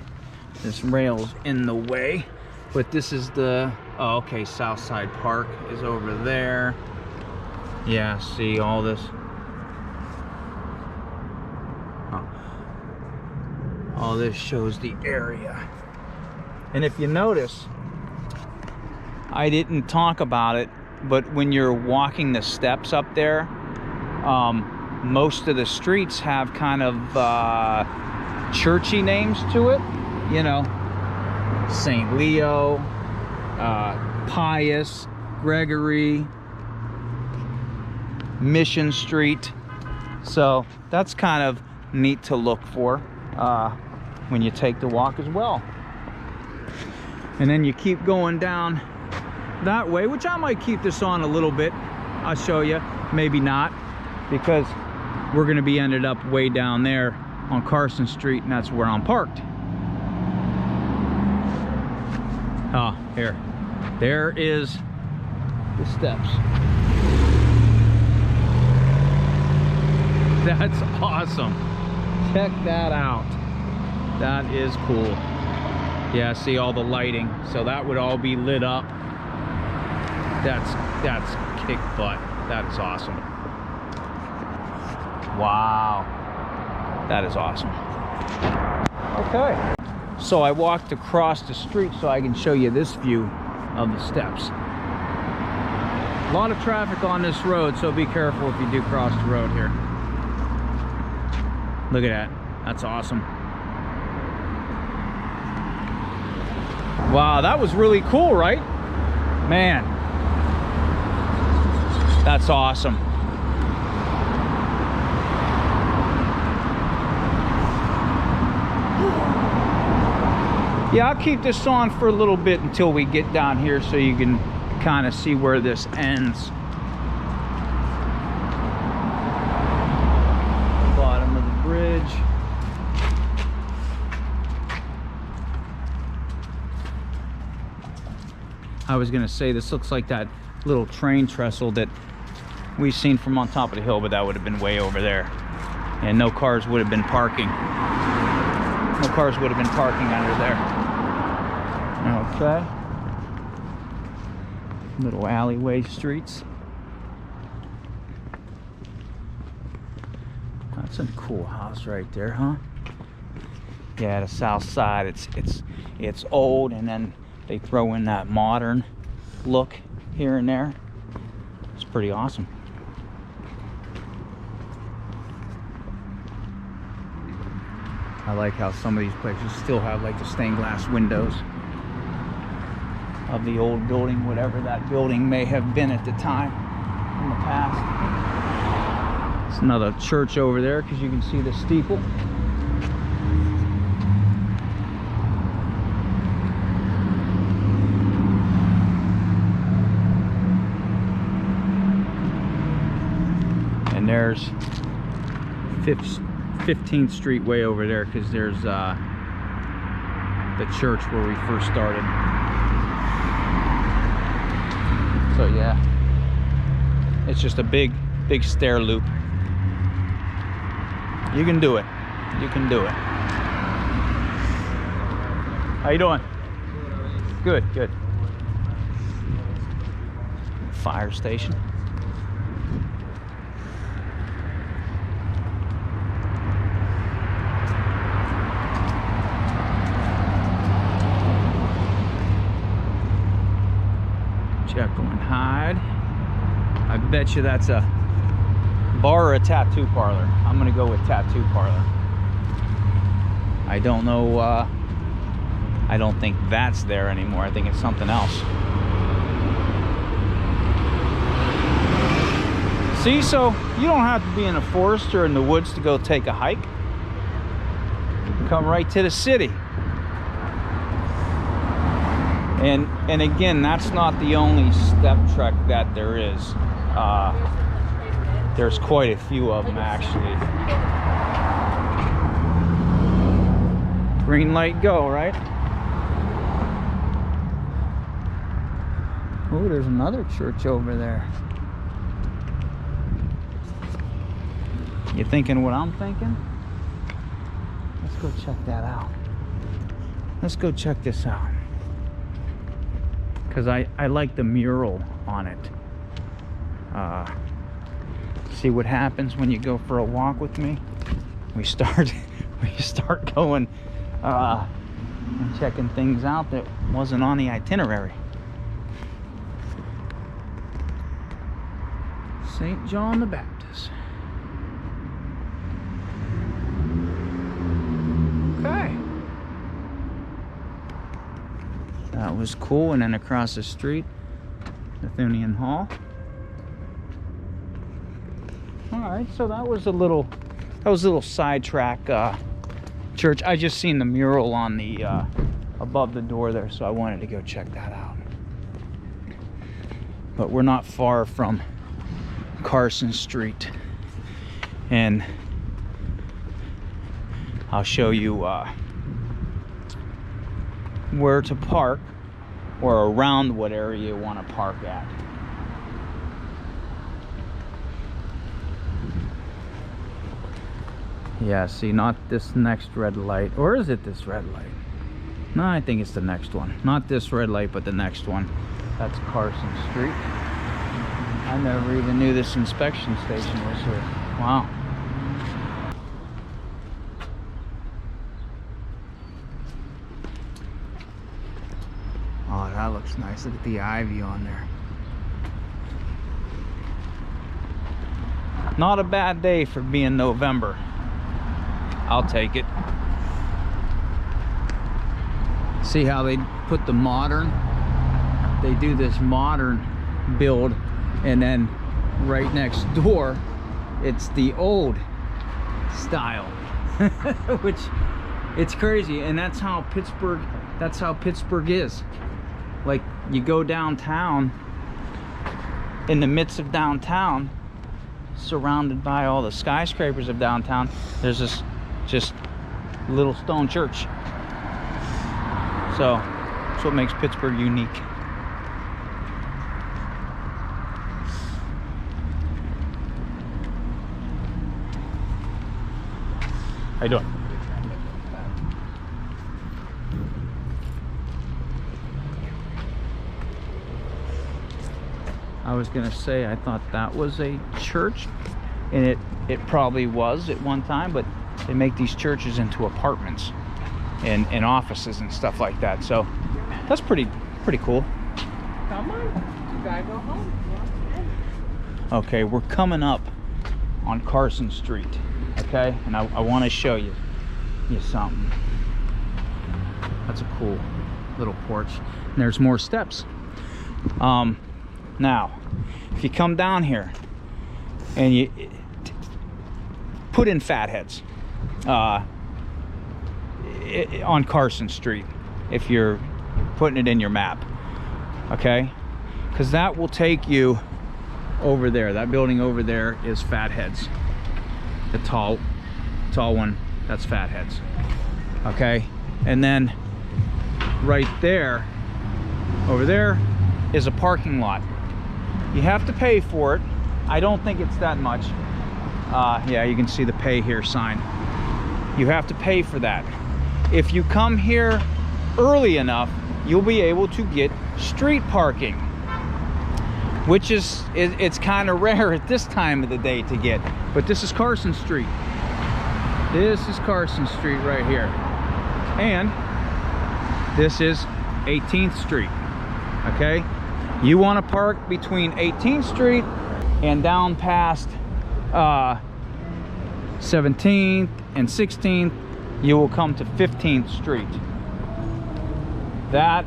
this rail's in the way. But this is the, oh, okay, Southside Park is over there. Yeah, see all this. Oh. All this shows the area. And if you notice, I didn't talk about it, but when you're walking the steps up there, most of the streets have kind of churchy names to it. You know, St. Leo, Pius, Gregory, Mission Street. So that's kind of neat to look for when you take the walk as well. And then you keep going down that way, which I might keep this on a little bit. I'll show you, maybe not, because we're going to be ended up way down there on Carson Street, and that's where I'm parked. Oh, here. There is the steps. That's awesome. Check that out. That is cool. Yeah, see all the lighting. So that would all be lit up. That's kick butt. That is awesome. Wow. That is awesome. Okay. So I walked across the street so I can show you this view of the steps. A lot of traffic on this road, so be careful if you do cross the road here. Look at that. That's awesome. Wow, that was really cool, right? Man. That's awesome. Yeah, I'll keep this on for a little bit until we get down here so you can kind of see where this ends. Bottom of the bridge. I was gonna say this looks like that little train trestle that we've seen from on top of the hill, but that would have been way over there. And no cars would have been parking. No cars would have been parking under there. Okay. Little alleyway streets. That's a cool house right there, huh? Yeah, the south side, it's old, and then they throw in that modern look here and there. It's pretty awesome. I like how some of these places still have like the stained glass windows of the old building, whatever that building may have been at the time in the past. It's another church over there because you can see the steeple. And there's 15th Street way over there, because there's the church where we first started. So yeah, it's just a big stair loop. You can do it. You can do it. How you doing? Good, good. Fire station. Jekyll and Hyde. I bet you that's a bar or a tattoo parlor. I'm gonna go with tattoo parlor. I don't know, I don't think that's there anymore. I think it's something else. See, so you don't have to be in a forest or in the woods to go take a hike. You can come right to the city. And again, that's not the only step trek that there is. There's quite a few of them, actually. Green light, go, right? Oh, there's another church over there. You thinking what I'm thinking? Let's go check that out. Let's go check this out. Because I like the mural on it. See what happens when you go for a walk with me? We start going and checking things out that wasn't on the itinerary. St. John the Baptist. Okay. That was cool. And then across the street, Nathaniel Hall. All right, so that was a little sidetrack church. I just seen the mural on the above the door there, so I wanted to go check that out. But we're not far from Carson Street, and I'll show you where to park, or around what area you want to park at. Yeah, see, not this next red light. Or is it this red light? No, I think it's the next one. Not this red light, but the next one. That's Carson Street. I never even knew this inspection station was here. Wow. Oh, that looks nice. Look at the ivy on there. Not a bad day for being November. I'll take it. See how they put the modern? They do this modern build, and then right next door, it's the old style. Which, it's crazy, and that's how Pittsburgh is. Like, you go downtown, in the midst of downtown, surrounded by all the skyscrapers of downtown, there's this just little stone church. So that's what makes Pittsburgh unique. How you doing? I was gonna say, I thought that was a church, and it probably was at one time, but they make these churches into apartments. and offices and stuff like that. So that's pretty cool. Come on, you gotta go home. Okay, we're coming up on Carson Street. Okay, and I want to show you something. That's a cool little porch, and there's more steps. Now, if you come down here and you put in Fatheads on Carson Street, if you're putting it in your map, okay, because that will take you over there. That building over there is Fatheads. The tall one, that's Fatheads. Okay, and then right there, over there, is a parking lot. You have to pay for it. I don't think it's that much. Yeah, you can see the pay here sign. You have to pay for that. If you come here early enough, you'll be able to get street parking, which it's kind of rare at this time of the day to get. But this is Carson Street. This is Carson Street right here. And this is 18th Street. Okay? You want to park between 18th Street and down past 17th and 16th, you will come to 15th Street. That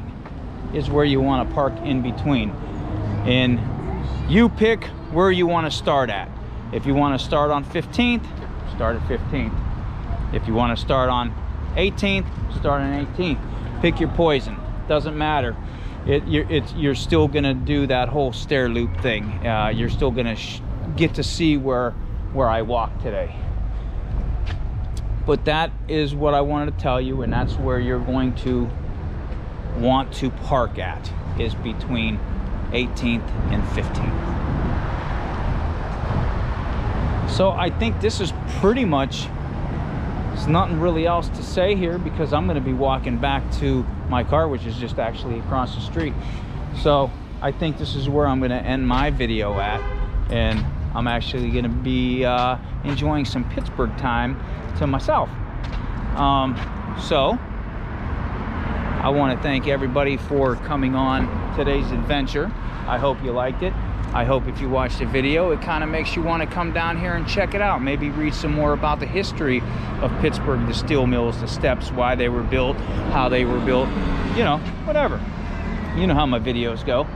is where you want to park in between. And you pick where you want to start at. If you want to start on 15th, start at 15th. If you want to start on 18th, start on 18th. Pick your poison. Doesn't matter. You're still gonna do that whole stair loop thing. You're still gonna get to see where I walked today. But that is what I wanted to tell you, and that's where you're going to want to park at, is between 18th and 15th. So I think this is pretty much, there's nothing really else to say here, because I'm going to be walking back to my car, which is just actually across the street. So I think this is where I'm going to end my video at, and I'm actually going to be enjoying some Pittsburgh time to myself. So I want to thank everybody for coming on today's adventure. I hope you liked it. I hope if you watched the video, it kind of makes you want to come down here and check it out. Maybe read some more about the history of Pittsburgh, the steel mills, the steps, why they were built, how they were built, you know, whatever. You know how my videos go.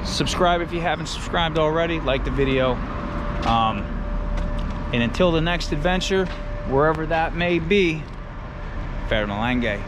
Subscribe if you haven't subscribed already. Like the video. And until the next adventure, wherever that may be, Fair Malangay.